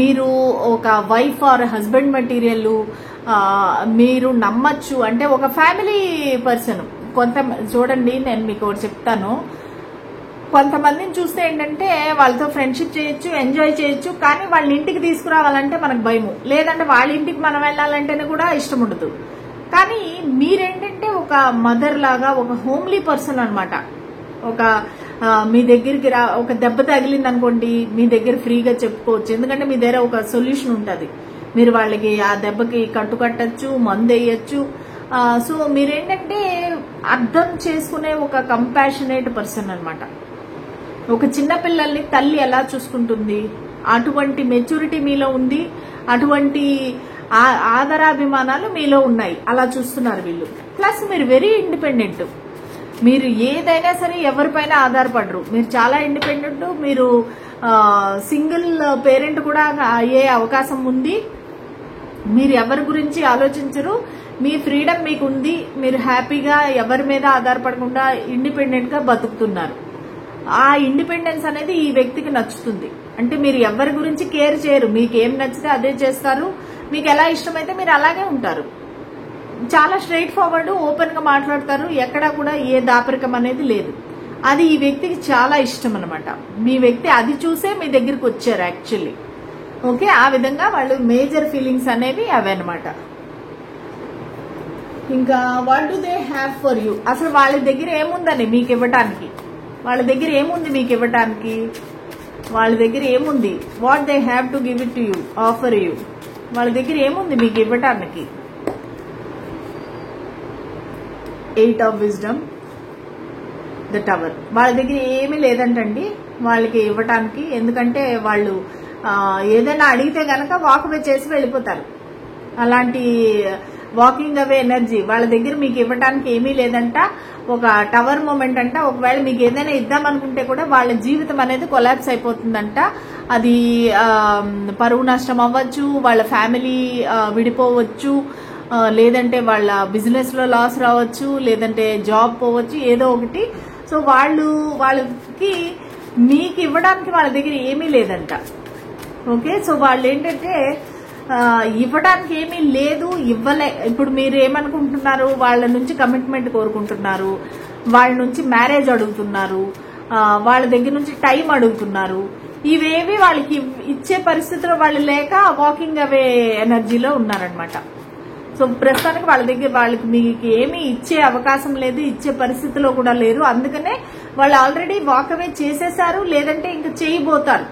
మీరు ఒక వైఫ్ ఆర్ హస్బెండ్ మెటీరియల్, మీరు నమ్మచ్చు. అంటే ఒక ఫ్యామిలీ పర్సన్. చూడండి, నేను మీకు ఒకటి చెప్తాను. కొంతమందిని చూస్తే ఏంటంటే వాళ్ళతో ఫ్రెండ్షిప్ చేయొచ్చు, ఎంజాయ్ చేయొచ్చు, కానీ వాళ్ళ ఇంటికి తీసుకురావాలంటే మనకు భయము, లేదంటే వాళ్ళ ఇంటికి మనం వెళ్ళాలంటేనే కూడా ఇష్టం ఉండదు. కానీ మీరేంటంటే ఒక మదర్ లాగా, ఒక హోమ్లీ పర్సన్ అనమాట. ఒక మీ దగ్గరికి ఒక దెబ్బ తగిలింది అనుకోండి, మీ దగ్గర ఫ్రీగా చెప్పుకోవచ్చు, ఎందుకంటే మీ దగ్గర ఒక సొల్యూషన్ ఉంటుంది. మీరు వాళ్ళకి ఆ దెబ్బకి కట్టుకట్టచ్చు, మందు వేయచ్చు. సో మీరేంటంటే అర్థం చేసుకునే ఒక కంపాషనేట్ పర్సన్ అనమాట. ఒక చిన్న పిల్లల్ని తల్లి ఎలా చూసుకుంటుంది, అటువంటి మెచ్యూరిటీ మీలో ఉంది, అటువంటి ఆదరాభిమానాలు మీలో ఉన్నాయి. అలా చూస్తున్నారు వీళ్ళు. ప్లస్ మీరు వెరీ ఇండిపెండెంట్. మీరు ఏదైనా సరే ఎవరిపైన ఆధారపడరు. మీరు చాలా ఇండిపెండెంట్. మీరు సింగిల్ పేరెంట్ కూడా అయ్యే అవకాశం ఉంది. మీరు ఎవరి గురించి ఆలోచించరు. మీ ఫ్రీడమ్ మీకు ఉంది. మీరు హ్యాపీగా ఎవరి మీద ఆధారపడకుండా ఇండిపెండెంట్ గా బతుకుతున్నారు. ఆ ఇండిపెండెన్స్ అనేది ఈ వ్యక్తికి నచ్చుతుంది. అంటే మీరు ఎవరి గురించి కేర్ చేయరు. మీకు ఏం నచ్చితే అదే చేస్తారు. మీకు ఎలా ఇష్టమైతే మీరు అలాగే ఉంటారు. చాలా స్ట్రైట్ ఫార్వర్డ్, ఓపెన్ గా మాట్లాడతారు. ఎక్కడా కూడా ఏ దాపరికం అనేది లేదు. అది ఈ వ్యక్తికి చాలా ఇష్టం అనమాట. మీ వ్యక్తి అది చూసే మీ దగ్గరికి వచ్చారు యాక్చువల్లీ. ఓకే, ఆ విధంగా వాళ్ళు మేజర్ ఫీలింగ్స్ అనేవి అవే అనమాట. ఇంకా what do they have for you, అసలు వాళ్ళ దగ్గర ఏముందని మీకు ఇవ్వటానికి, వాళ్ళ దగ్గర ఏముంది మీకు ఇవ్వటానికి, వాళ్ళ దగ్గర ఏముంది, what they have to give it to you, offer you, వాళ్ళ దగ్గర ఏముంది మీకు ఇవ్వటానికి. 8 of wisdom, the tower. వాళ్ళ దగ్గర ఏమీ లేదంటండి వాళ్ళకి ఇవ్వటానికి. ఎందుకంటే వాళ్ళు ఏదైనా అడిగితే గనక వాక్ అవే చేసి వెళ్ళిపోతారు. అలాంటి వాకింగ్ అవే ఎనర్జీ వాళ్ళ దగ్గర మీకు ఇవ్వటానికి ఏమీ లేదంట. ఒక టవర్ మూమెంట్ అంట. ఒకవేళ మీకు ఏదైనా ఇద్దామనుకుంటే కూడా వాళ్ళ జీవితం అనేది కొలాప్స్ అయిపోతుందంట. అది పరువు నష్టం అవ్వచ్చు, వాళ్ళ ఫ్యామిలీ విడిపోవచ్చు, లేదంటే వాళ్ళ బిజినెస్ లో లాస్ రావచ్చు, లేదంటే జాబ్ పోవచ్చు, ఏదో ఒకటి. సో వాళ్ళకి మీకు ఇవ్వడానికి వాళ్ళ దగ్గర ఏమీ లేదంట. ఓకే, సో వాళ్ళు ఏంటంటే ఇవ్వడానికి ఏమీ లేదు, ఇవ్వలే. ఇప్పుడు మీరు ఏమనుకుంటున్నారు, వాళ్ళ నుంచి కమిట్మెంట్ కోరుకుంటున్నారు, వాళ్ళ నుంచి మ్యారేజ్ అడుగుతున్నారు, వాళ్ళ దగ్గర నుంచి టైం అడుగుతున్నారు. ఇవేవి వాళ్ళకి ఇచ్చే పరిస్థితిలో వాళ్ళు లేక వాకింగ్ అవే ఎనర్జీలో ఉన్నారనమాట. సో ప్రస్తుతానికి వాళ్ళ దగ్గర వాళ్ళకి మీకు ఏమీ ఇచ్చే అవకాశం లేదు, ఇచ్చే పరిస్థితిలో కూడా లేరు. అందుకనే వాళ్ళు ఆల్రెడీ వాక్ అవే చేసేసారు, లేదంటే ఇంకా చేయబోతారు.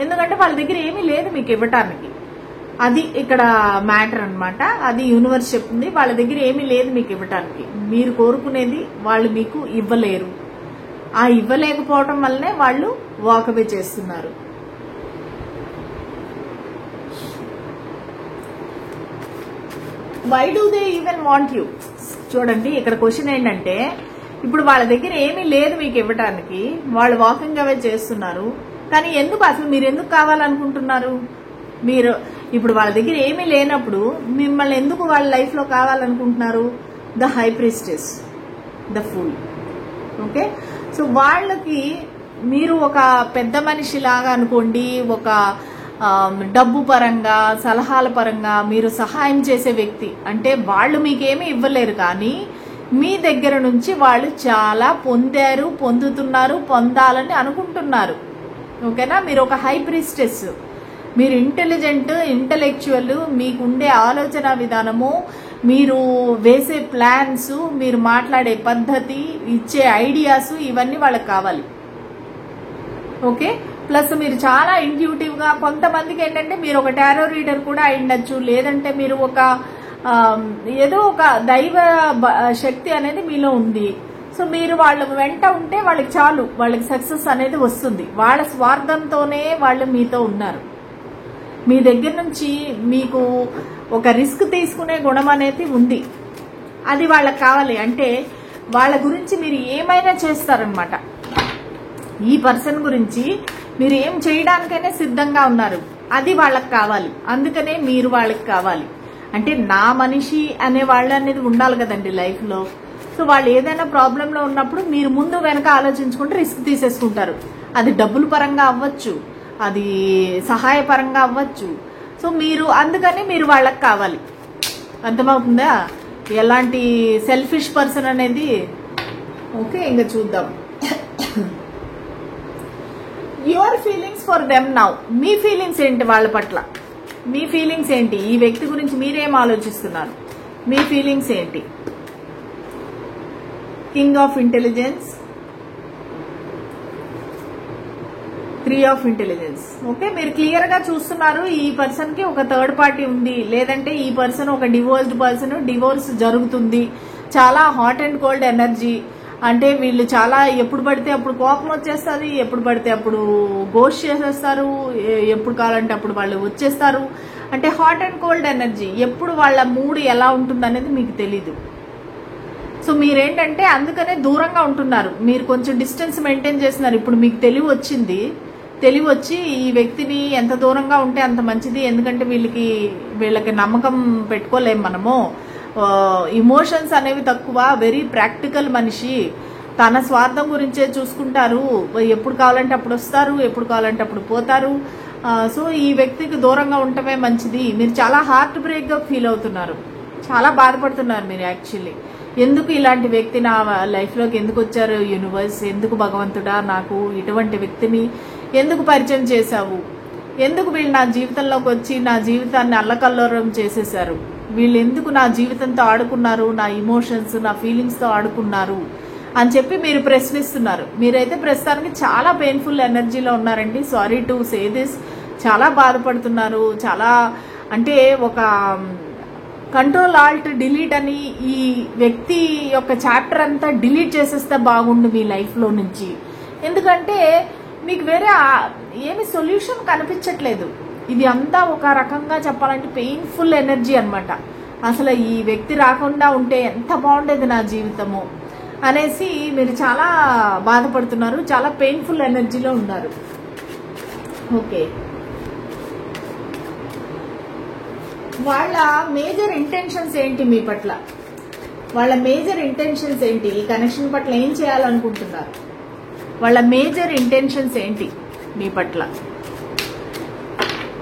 ఎందుకంటే వాళ్ళ దగ్గర ఏమీ లేదు మీకు ఇవ్వటానికి. అది ఇక్కడ మ్యాటర్ అనమాట. అది యూనివర్స్ చెప్తుంది. వాళ్ళ దగ్గర ఏమీ లేదు మీకు ఇవ్వటానికి. మీరు కోరుకునేది వాళ్ళు మీకు ఇవ్వలేరు. ఆ ఇవ్వలేకపోవడం వల్లనే వాళ్ళు వాక్ అవే చేస్తున్నారు. Why do they even want you? చూడండి, ఇక్కడ క్వశ్చన్ ఏంటంటే, ఇప్పుడు వాళ్ళ దగ్గర ఏమీ లేదు మీకు ఇవ్వటానికి, వాళ్ళు వాకింగ్ అవే చేస్తున్నారు. కానీ ఎందుకు, అసలు మీరు ఎందుకు కావాలనుకుంటున్నారు? మీరు ఇప్పుడు వాళ్ళ దగ్గర ఏమీ లేనప్పుడు మిమ్మల్ని ఎందుకు వాళ్ళ లైఫ్ లో కావాలనుకుంటున్నారు? The high priestess, the fool. Okay, so వాళ్ళకి మీరు ఒక పెద్ద మనిషి లాగా అనుకోండి, ఒక డబ్బు పరంగా, సలహాల పరంగా మీరు సహాయం చేసే వ్యక్తి. అంటే వాళ్ళు మీకేమీ ఇవ్వలేరు, కానీ మీ దగ్గర నుంచి వాళ్ళు చాలా పొందారు, పొందుతున్నారు, పొందాలని అనుకుంటున్నారు. ఓకేనా, మీరు ఒక హై ప్రీస్టెస్. మీరు ఇంటెలిజెంట్, ఇంటలెక్చువల్, మీకుండే ఆలోచన విధానము, మీరు వేసే ప్లాన్స్, మీరు మాట్లాడే పద్ధతి, ఇచ్చే ఐడియాస్, ఇవన్నీ వాళ్ళకి కావాలి. ఓకే, ప్లస్ మీరు చాలా ఇంట్యూటివ్ గా, కొంతమందికి ఏంటంటే మీరు ఒక టారో రీడర్ కూడా అయిండొచ్చు, లేదంటే మీరు ఒక ఏదో ఒక దైవ శక్తి అనేది మీలో ఉంది. సో మీరు వాళ్ళ వెంట ఉంటే వాళ్ళకి చాలు, వాళ్ళకి సక్సెస్ అనేది వస్తుంది. వాళ్ళ స్వార్థంతోనే వాళ్ళు మీతో ఉన్నారు. మీ దగ్గర నుంచి మీకు ఒక రిస్క్ తీసుకునే గుణం అనేది ఉంది. అది వాళ్ళకి కావాలి. అంటే వాళ్ళ గురించి మీరు ఏమైనా చేస్తారనమాట. ఈ పర్సన్ గురించి మీరు ఏం చేయడానికైనా సిద్ధంగా ఉన్నారు. అది వాళ్ళకి కావాలి. అందుకనే మీరు వాళ్ళకి కావాలి. అంటే నా మనిషి అనే వాళ్ళు అనేది ఉండాలి కదండి లైఫ్ లో. సో వాళ్ళు ఏదైనా ప్రాబ్లంలో ఉన్నప్పుడు మీరు ముందు వెనక ఆలోచించుకుంటే రిస్క్ తీసేసుకుంటారు. అది డబ్బుల పరంగా అవ్వచ్చు, అది సహాయపరంగా అవ్వచ్చు. సో మీరు అందుకని మీరు వాళ్ళకి కావాలి. అర్థమవుతుందా ఎలాంటి సెల్ఫిష్ పర్సన్ అనేది? ఓకే, ఇంకా చూద్దాం. Your feelings for them now. Me feelings ఏంటి వాళ్ళ పట్ల? మీ ఫీలింగ్స్ ఏంటి? ఈ వ్యక్తి గురించి మీరేం ఆలోచిస్తున్నారు? మీ ఫీలింగ్స్ ఏంటి? King of intelligence, 3 of intelligence. Okay, మీరు క్లియర్ గా చూస్తున్నారు ఈ పర్సన్ కి ఒక థర్డ్ పార్టీ ఉంది, లేదంటే ఈ పర్సన్ ఒక డివోర్స్డ్ పర్సన్, డివోర్స్ జరుగుతుంది. చాలా హాట్ అండ్ కోల్డ్ ఎనర్జీ. అంటే వీళ్ళు చాలా ఎప్పుడు పడితే అప్పుడు కోపం వచ్చేస్తుంది, ఎప్పుడు పడితే అప్పుడు గోష్ చేసేస్తారు, ఎప్పుడు కావాలంటే అప్పుడు వాళ్ళు వచ్చేస్తారు. అంటే హాట్ అండ్ కోల్డ్ ఎనర్జీ. ఎప్పుడు వాళ్ళ మూడ్ ఎలా ఉంటుంది అనేది మీకు తెలీదు. సో మీరేంటంటే అందుకనే దూరంగా ఉంటున్నారు. మీరు కొంచెం డిస్టెన్స్ మెయింటైన్ చేస్తున్నారు. ఇప్పుడు మీకు తెలివి వచ్చింది. తెలివి వచ్చి ఈ వ్యక్తిని ఎంత దూరంగా ఉంటే అంత మంచిది. ఎందుకంటే వీళ్ళకి నమ్మకం పెట్టుకోలేం మనము. ఇమోషన్స్ అనేవి తక్కువ. వెరీ ప్రాక్టికల్ మనిషి. తన స్వార్థం గురించే చూసుకుంటారు. ఎప్పుడు కావాలంటే అప్పుడు వస్తారు, ఎప్పుడు కావాలంటే అప్పుడు పోతారు. సో ఈ వ్యక్తికి దూరంగా ఉండటమే మంచిది. మీరు చాలా హార్ట్ బ్రేక్ గా ఫీల్ అవుతున్నారు, చాలా బాధపడుతున్నారు మీరు యాక్చువల్లీ. ఎందుకు ఇలాంటి వ్యక్తి నా లైఫ్ లోకి ఎందుకు వచ్చారు యూనివర్స్? ఎందుకు భగవంతుడా నాకు ఇటువంటి వ్యక్తిని ఎందుకు పరిచయం చేశావు? ఎందుకు వీళ్ళు నా జీవితంలోకి వచ్చి నా జీవితాన్ని అల్లకల్లోరం చేసేశారు? వీళ్ళు ఎందుకు నా జీవితంతో ఆడుకున్నారు? నా ఇమోషన్స్, నా ఫీలింగ్స్ తో ఆడుకున్నారు అని చెప్పి మీరు ప్రశ్నిస్తున్నారు. మీరైతే ప్రస్తుతానికి చాలా పెయిన్ఫుల్ ఎనర్జీలో ఉన్నారండి. Sorry to say this. చాలా బాధపడుతున్నారు. చాలా అంటే ఒక కంట్రోల్ ఆల్ట్ డిలీట్ అని ఈ వ్యక్తి యొక్క చాప్టర్ అంతా డిలీట్ చేసేస్తే బాగుండు మీ లైఫ్ లో నుంచి. ఎందుకంటే మీకు వేరే ఏమి సొల్యూషన్ కనిపించట్లేదు. ఇది అంతా ఒక రకంగా చెప్పాలంటే పెయిన్ఫుల్ ఎనర్జీ అన్నమాట. అసలు ఈ వ్యక్తి రాకుండా ఉంటే ఎంత బాగుండేది నా జీవితము అనేసి మీరు చాలా బాధపడుతున్నారు. చాలా పెయిన్ఫుల్ ఎనర్జీలో ఉన్నారు. ఓకే, వాళ్ళ మేజర్ ఇంటెన్షన్స్ ఏంటి మీ పట్ల? వాళ్ళ మేజర్ ఇంటెన్షన్స్ ఏంటి? ఈ కనెక్షన్ పట్ల ఏం చేయాలనుకుంటున్నారు? వాళ్ళ మేజర్ ఇంటెన్షన్స్ ఏంటి మీ పట్ల?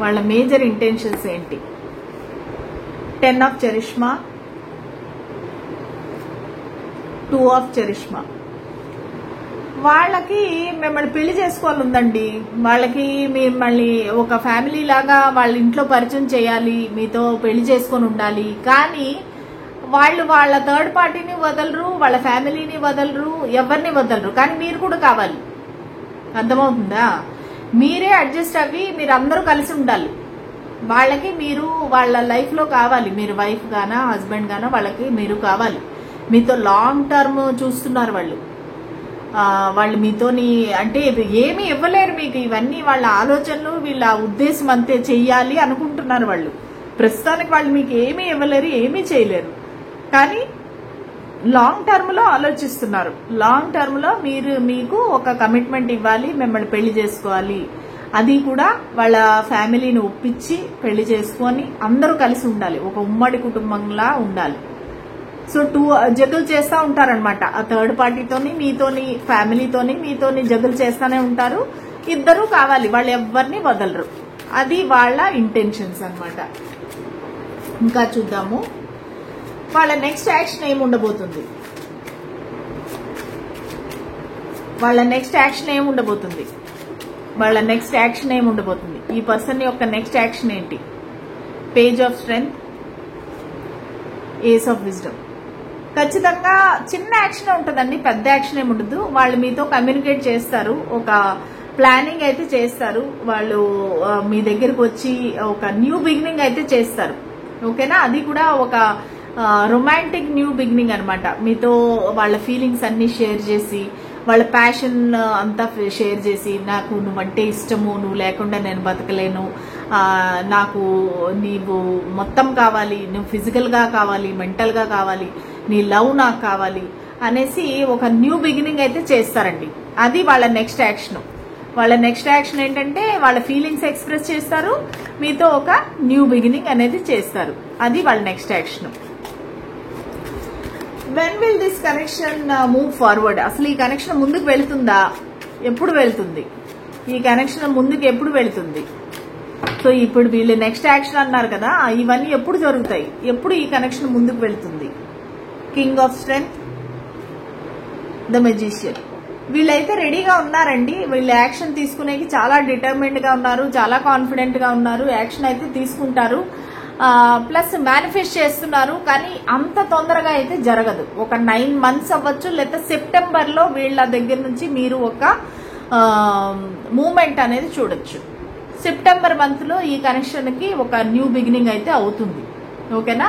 వాళ్ళ మేజర్ ఇంటెన్షన్స్ ఏంటి? 10 ఆఫ్ చరిష్మా, 2 ఆఫ్ చరిష్మా. వాళ్ళకి మిమ్మల్ని పెళ్లి చేసుకోవాలి ఉందండి. వాళ్ళకి మిమ్మల్ని ఒక ఫ్యామిలీ లాగా వాళ్ళ ఇంట్లో పరిచయం చేయాలి, మీతో పెళ్లి చేసుకొని ఉండాలి. కానీ వాళ్ళు వాళ్ళ థర్డ్ పార్టీని వదలరు, వాళ్ళ ఫ్యామిలీని వదలరు, ఎవరిని వదలరు. కానీ మీరు కూడా కావాలి. అర్థమవుతుందా? మీరే అడ్జస్ట్ అవ్వి మీరు అందరూ కలిసి ఉండాలి. వాళ్ళకి మీరు వాళ్ళ లైఫ్ లో కావాలి. మీరు వైఫ్ గానా హస్బెండ్ గానా వాళ్ళకి మీరు కావాలి. మీతో లాంగ్ టర్మ్ చూస్తున్నారు వాళ్ళు. వాళ్ళు మీతోని అంటే ఏమీ ఇవ్వలేరు మీకు. ఇవన్నీ వాళ్ళ ఆలోచనలు, వీళ్ళ ఉద్దేశం అంతే చెయ్యాలి అనుకుంటున్నారు వాళ్ళు. ప్రస్తుతానికి వాళ్ళు మీకు ఏమీ ఇవ్వలేరు, ఏమీ చేయలేరు. కానీ లాంగ్ టర్మ్ లో ఆలోచిస్తున్నారు. లాంగ్ టర్మ్ లో మీకు ఒక కమిట్మెంట్ ఇవ్వాలి, మిమ్మల్ని పెళ్లి చేసుకోవాలి. అది కూడా వాళ్ళ ఫ్యామిలీని ఒప్పించి పెళ్లి చేసుకొని అందరూ కలిసి ఉండాలి. ఒక ఉమ్మడి కుటుంబంలా ఉండాలి. సో జగులు చేస్తా ఉంటారనమాట. ఆ థర్డ్ పార్టీతోని, మీతోని, ఫ్యామిలీతోని, మీతోని జగులు చేస్తానే ఉంటారు. ఇద్దరు కావాలి, వాళ్ళు ఎవరిని వదలరు. అది వాళ్ళ ఇంటెన్షన్స్ అన్నమాట. ఇంకా చూద్దాము వాళ్ళ నెక్స్ట్ యాక్షన్ ఏముండబోతుంది. వాళ్ళ నెక్స్ట్ యాక్షన్ ఏముండబోతుంది. వాళ్ళ నెక్స్ట్ యాక్షన్ ఏముండబోతుంది. ఈ పర్సన్ యొక్క నెక్స్ట్ యాక్షన్ ఏంటి? Page of strength, ace of wisdom. ఖచ్చితంగా చిన్న యాక్షన్ ఉంటుందండి, పెద్ద యాక్షన్ ఏమి ఉండదు. వాళ్ళు మీతో కమ్యూనికేట్ చేస్తారు, ఒక ప్లానింగ్ అయితే చేస్తారు. వాళ్ళు మీ దగ్గరకు వచ్చి ఒక న్యూ బిగినింగ్ అయితే చేస్తారు. ఓకేనా? అది కూడా ఒక రొమాంటిక్ న్యూ బిగినింగ్ అనమాట. మీతో వాళ్ళ ఫీలింగ్స్ అన్ని షేర్ చేసి, వాళ్ళ ప్యాషన్ అంతా షేర్ చేసి, నాకు నువ్వంటే ఇష్టము, నువ్వు లేకుండా నేను బతకలేను, నాకు నీవు మొత్తం కావాలి, నువ్వు ఫిజికల్ గా కావాలి, మెంటల్ గా కావాలి, నీ లవ్ నాకు కావాలి అనేసి ఒక న్యూ బిగినింగ్ అయితే చేస్తారండి. అది వాళ్ళ నెక్స్ట్ యాక్షన్. వాళ్ళ నెక్స్ట్ యాక్షన్ ఏంటంటే వాళ్ళ ఫీలింగ్స్ ఎక్స్ప్రెస్ చేస్తారు, మీతో ఒక న్యూ బిగినింగ్ అనేది చేస్తారు. అది వాళ్ళ next action. When will this connection move forward? అసలు ఈ కనెక్షన్ ముందుకు వెళుతుందా? ఎప్పుడు వెళ్తుంది? ఈ కనెక్షన్ ముందుకు ఎప్పుడు వెళుతుంది? సో ఇప్పుడు వీళ్ళు నెక్స్ట్ యాక్షన్ అన్నారు కదా, ఇవన్నీ ఎప్పుడు జరుగుతాయి? ఎప్పుడు ఈ కనెక్షన్ ముందుకు వెళ్తుంది? King of strength, the magician. వీళ్ళైతే రెడీగా ఉన్నారండి. వీళ్ళు యాక్షన్ తీసుకునేకి చాలా డిటర్మిన్డ్ గా ఉన్నారు, చాలా కాన్ఫిడెంట్ గా ఉన్నారు. యాక్షన్ అయితే తీసుకుంటారు, ప్లస్ మేనిఫెస్ట్ చేస్తున్నారు. కానీ అంత తొందరగా అయితే జరగదు. ఒక 9 months అవ్వచ్చు, లేదా సెప్టెంబర్ లో వీళ్ళ దగ్గర నుంచి మీరు ఒక మూమెంట్ అనేది చూడొచ్చు. సెప్టెంబర్ మంత్ లో ఈ కనెక్షన్ కి ఒక న్యూ బిగినింగ్ అయితే అవుతుంది. ఓకేనా?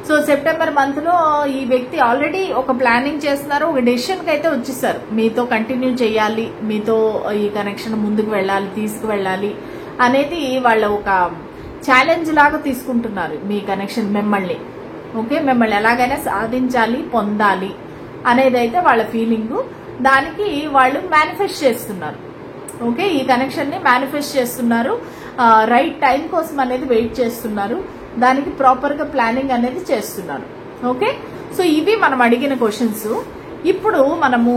సో సెప్టెంబర్ మంత్ లో ఈ వ్యక్తి ఆల్రెడీ ఒక ప్లానింగ్ చేస్తున్నారు, ఒక డెసిషన్ కి అయితే వచ్చేసారు. మీతో కంటిన్యూ చేయాలి, మీతో ఈ కనెక్షన్ ముందుకు వెళ్ళాలి, తీసుకువెళ్ళాలి అనేది వాళ్ళ ఒక ఛాలెంజ్ లాగా తీసుకుంటున్నారు మీ కనెక్షన్ మిమ్మల్ని. ఓకే, మిమ్మల్ని ఎలాగైనా సాధించాలి, పొందాలి అనేది అయితే వాళ్ళ ఫీలింగ్. దానికి వాళ్ళు మేనిఫెస్ట్ చేస్తున్నారు. ఓకే, ఈ కనెక్షన్ ని మేనిఫెస్ట్ చేస్తున్నారు, రైట్ టైం కోసం అనేది వెయిట్ చేస్తున్నారు, దానికి ప్రాపర్ గా ప్లానింగ్ అనేది చేస్తున్నారు. ఓకే, సో ఇవి మనం అడిగిన క్వశ్చన్స్. ఇప్పుడు మనము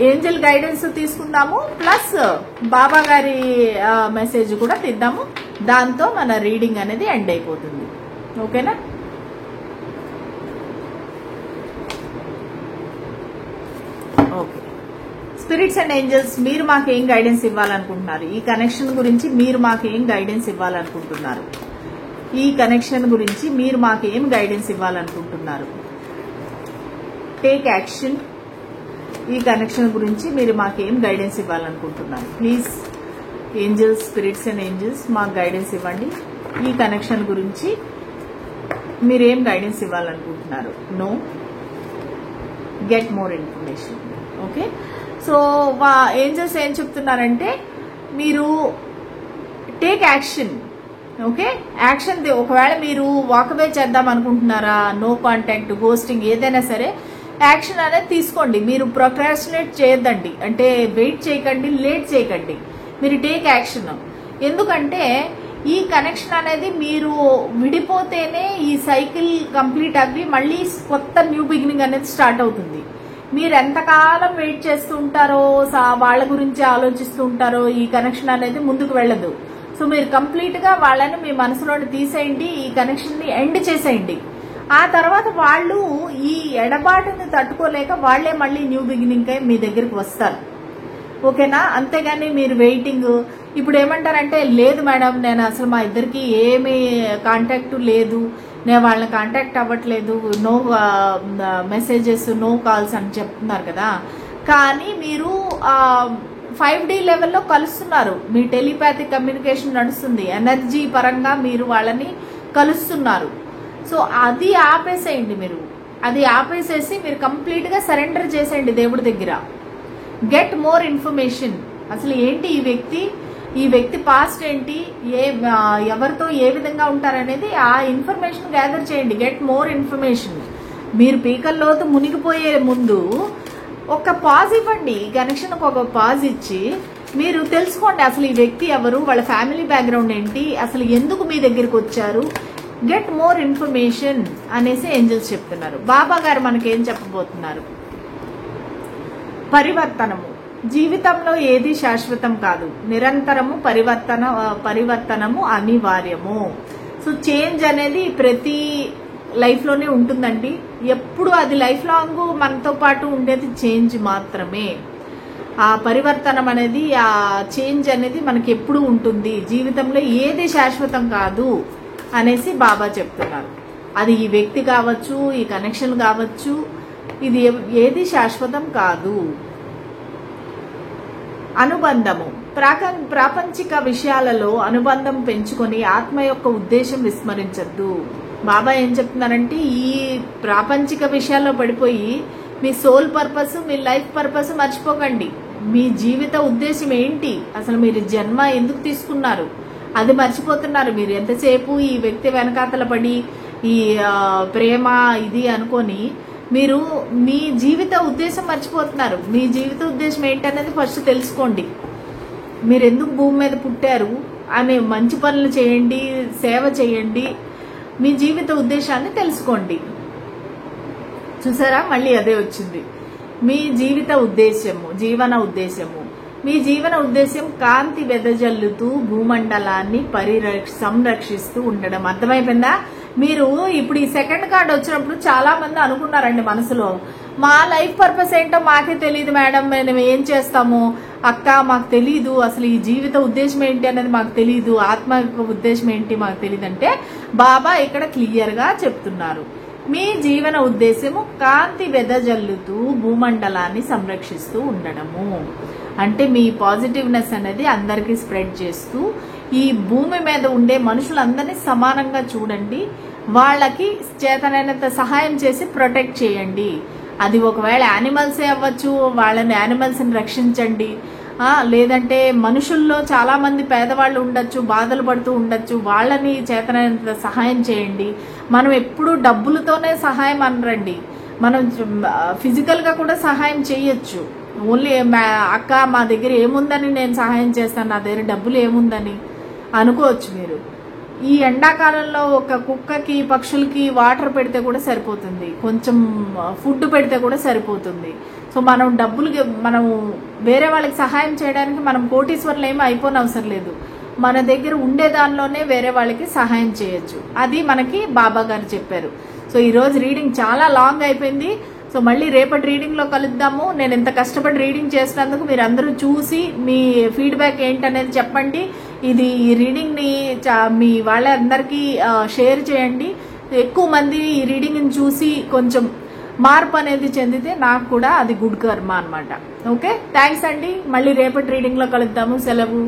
ఏంజల్ గైడెన్స్ తీసుకుందాము, ప్లస్ బాబా గారి మెసేజ్ కూడా తీద్దాము. దాంతో మన రీడింగ్ అనేది ఎండ్ అయిపోతుంది. ఓకేనా? ఓకే, స్పిరిట్స్ అండ్ ఏంజల్స్, మీరు మాకు ఏం గైడెన్స్ ఇవ్వాలనుకుంటున్నారు? ఈ కనెక్షన్ గురించి మీరు మాకు ఏం గైడెన్స్ ఇవ్వాలనుకుంటున్నారు? ఈ కనెక్షన్ గురించి మీరు మాకు ఏం గైడెన్స్ ఇవ్వాలనుకుంటున్నారు? Take action. ఈ కనెక్షన్ గురించి మీరు మాకు ఏం గైడెన్స్ ఇవ్వాలనుకుంటున్నారు? Please angels, spirits and angels మాకు గైడెన్స్ ఇవ్వండి. ఈ కనెక్షన్ గురించి మీరు ఏం గైడెన్స్ ఇవ్వాలనుకుంటున్నారు? No, get more information. Okay, so angels ఏం చెప్తున్నారంటే మీరు టేక్ యాక్షన్. Okay, action. ఒకవేళ మీరు వాకవే చేద్దాం అనుకుంటున్నారా, నో కాంటాక్ట్, గోస్టింగ్, ఏదైనా సరే యాక్షన్ అనేది తీసుకోండి. మీరు ప్రొక్రాస్టినేట్ చేయొద్దండి, అంటే వెయిట్ చేయకండి, లేట్ చేయకండి. మీరు టేక్ యాక్షన్. ఎందుకంటే ఈ కనెక్షన్ అనేది మీరు విడిపోతేనే ఈ సైకిల్ కంప్లీట్ అవ్వి మళ్ళీ కొత్త న్యూ బిగినింగ్ అనేది స్టార్ట్ అవుతుంది. మీరు ఎంతకాలం వెయిట్ చేస్తూ ఉంటారో, వాళ్ళ గురించి ఆలోచిస్తూ ఉంటారో, ఈ కనెక్షన్ అనేది ముందుకు వెళ్ళదు. సో మీరు కంప్లీట్ గా వాళ్ళని మీ మనసులోని తీసేయండి, ఈ కనెక్షన్ ని ఎండ్ చేసేయండి. ఆ తర్వాత వాళ్ళు ఈ ఎడబాటుని తట్టుకోలేక వాళ్లే మళ్ళీ న్యూ బిగినింగ్ కై మీ దగ్గరికి వస్తారు. ఓకేనా? అంతేగాని మీరు వెయిటింగ్. ఇప్పుడు ఏమంటారంటే, లేదు మేడం, నేను అసలు మా ఇద్దరికి ఏమీ కాంటాక్ట్ లేదు, నేను వాళ్ళని కాంటాక్ట్ అవ్వట్లేదు, నో మెసేజెస్, నో కాల్స్ అని చెప్తున్నారు కదా. కానీ మీరు 5D లెవెల్లో కలుస్తున్నారు, మీ టెలిపాథిక్ కమ్యూనికేషన్ నడుస్తుంది, ఎనర్జీ పరంగా మీరు వాళ్ళని కలుస్తున్నారు. సో అది ఆపేసేయండి. మీరు అది ఆపేసేసి మీరు కంప్లీట్ గా సరెండర్ చేసేయండి దేవుడి దగ్గర. Get more information. అసలు ఏంటి ఈ వ్యక్తి పాస్ట్ ఏంటి, ఎవరితో ఏ విధంగా ఉంటారనేది ఆ ఇన్ఫర్మేషన్ గ్యాదర్ చేయండి. Get more information. మీరు పీకల్లోతో మునిగిపోయే ముందు ఒక పాజ్ ఇవ్వండి. కనెక్షన్ ఒక పాజ్ ఇచ్చి మీరు తెలుసుకోండి, అసలు ఈ వ్యక్తి ఎవరు, వాళ్ళ ఫ్యామిలీ బ్యాక్గ్రౌండ్ ఏంటి, అసలు ఎందుకు మీ దగ్గరికి వచ్చారు. గెట్ మోర్ ఇన్ఫర్మేషన్ అనేసి ఏంజల్స్ చెప్తున్నారు. బాబా గారు మనకేం చెప్పబోతున్నారు? పరివర్తనము. జీవితంలో ఏది శాశ్వతం కాదు, నిరంతరము పరివర్తనము అనివార్యము. సో చేంజ్ అనేది ప్రతి లైఫ్ లోనే ఉంటుందండి. ఎప్పుడు అది లైఫ్ లాంగ్ మనతో పాటు ఉండేది చేంజ్ మాత్రమే. ఆ పరివర్తనం అనేది, ఆ చేంజ్ అనేది మనకి ఎప్పుడు ఉంటుంది. జీవితంలో ఏది శాశ్వతం కాదు అనేసి బాబా చెప్తున్నారు. అది ఈ వ్యక్తి కావచ్చు, ఈ కనెక్షన్ కావచ్చు, ఇది ఏది శాశ్వతం కాదు. అనుబంధము. ప్రాపంచిక విషయాలలో అనుబంధం పెంచుకొని ఆత్మ యొక్క ఉద్దేశం విస్మరించద్దు. బాబా ఏం చెప్తున్నారంటే, ఈ ప్రాపంచిక విషయాల్లో పడిపోయి మీ సోల్ పర్పస్, మీ లైఫ్ పర్పస్ మర్చిపోకండి. మీ జీవిత ఉద్దేశం ఏంటి, అసలు మీరు జన్మ ఎందుకు తీసుకున్నారు, అది మర్చిపోతున్నారు. మీరు ఎంతసేపు ఈ వ్యక్తి వెనకాతల పడి ఈ ప్రేమ ఇది అనుకొని మీరు మీ జీవిత ఉద్దేశం మర్చిపోతున్నారు. మీ జీవిత ఉద్దేశం ఏంటనేది ఫస్ట్ తెలుసుకోండి. మీరు ఎందుకు భూమి మీద పుట్టారు అనే మంచి పనులు చేయండి, సేవ చేయండి, మీ జీవిత ఉద్దేశాన్ని తెలుసుకోండి. చూసారా, మళ్ళీ అదే వచ్చింది. మీ జీవిత ఉద్దేశము, జీవన ఉద్దేశము. మీ జీవన ఉద్దేశం కాంతి వెదజల్లుతూ భూమండలాన్ని సంరక్షిస్తూ ఉండడం. అర్థమైపోయిందా? మీరు ఇప్పుడు ఈ సెకండ్ కార్డ్ వచ్చినప్పుడు చాలా మంది అనుకున్నారండి మనసులో, మా లైఫ్ పర్పస్ ఏంటో మాకే తెలియదు మేడం, మేము ఏం చేస్తాము అక్క మాకు తెలీదు, అసలు ఈ జీవిత ఉద్దేశం ఏంటి అనేది మాకు తెలీదు, ఆత్మ ఉద్దేశం ఏంటి మాకు తెలియదు అంటే బాబా ఇక్కడ క్లియర్గా చెప్తున్నారు. మీ జీవన ఉద్దేశము కాంతి వెదజల్లుతూ భూమండలాన్ని సంరక్షిస్తూ ఉండడము. అంటే మీ పాజిటివ్నెస్ అనేది అందరికీ స్ప్రెడ్ చేస్తూ ఈ భూమి మీద ఉండే మనుషులందరినీ సమానంగా చూడండి, వాళ్ళకి చేతనైనంత సహాయం చేసి ప్రొటెక్ట్ చేయండి. అది ఒకవేళ యానిమల్సే అవ్వచ్చు, వాళ్ళని యానిమల్స్ని రక్షించండి. లేదంటే మనుషుల్లో చాలా మంది పేదవాళ్ళు ఉండొచ్చు, బాధలు పడుతూ ఉండొచ్చు, వాళ్ళని చేతనైనంత సహాయం చేయండి. మనం ఎప్పుడూ డబ్బులతోనే సహాయం అనరండి, మనం ఫిజికల్గా కూడా సహాయం చేయొచ్చు. ఓన్లీ అక్క మా దగ్గర ఏముందని నేను సహాయం చేస్తాను, నా దగ్గర డబ్బులు ఏముందని అనుకోవచ్చు మీరు. ఈ ఎండాకాలంలో ఒక కుక్కకి పక్షులకి వాటర్ పెడితే కూడా సరిపోతుంది, కొంచెం ఫుడ్ పెడితే కూడా సరిపోతుంది. సో మనం మనం వేరే వాళ్ళకి సహాయం చేయడానికి మనం కోటీశ్వర్లు ఏమీ అయిపోనవసరం లేదు, మన దగ్గర ఉండే దానిలోనే వేరే వాళ్ళకి సహాయం చేయొచ్చు. అది మనకి బాబా గారు చెప్పారు. సో ఈరోజు రీడింగ్ చాలా లాంగ్ అయిపోయింది. సో మళ్ళీ రేపటి రీడింగ్లో కలుద్దాము. నేను ఇంత కష్టపడి రీడింగ్ చేసినందుకు మీరు అందరూ చూసి మీ ఫీడ్బ్యాక్ ఏంటనేది చెప్పండి. ఇది ఈ రీడింగ్ని మీ వాళ్ళందరికీ షేర్ చేయండి. ఎక్కువ మంది ఈ రీడింగ్ని చూసి కొంచెం మార్పు అనేది చెందితే నాకు కూడా అది గుడ్ కర్మ అనమాట. ఓకే, థ్యాంక్స్ అండి. మళ్ళీ రేపటి రీడింగ్లో కలుద్దాము. సెలవు.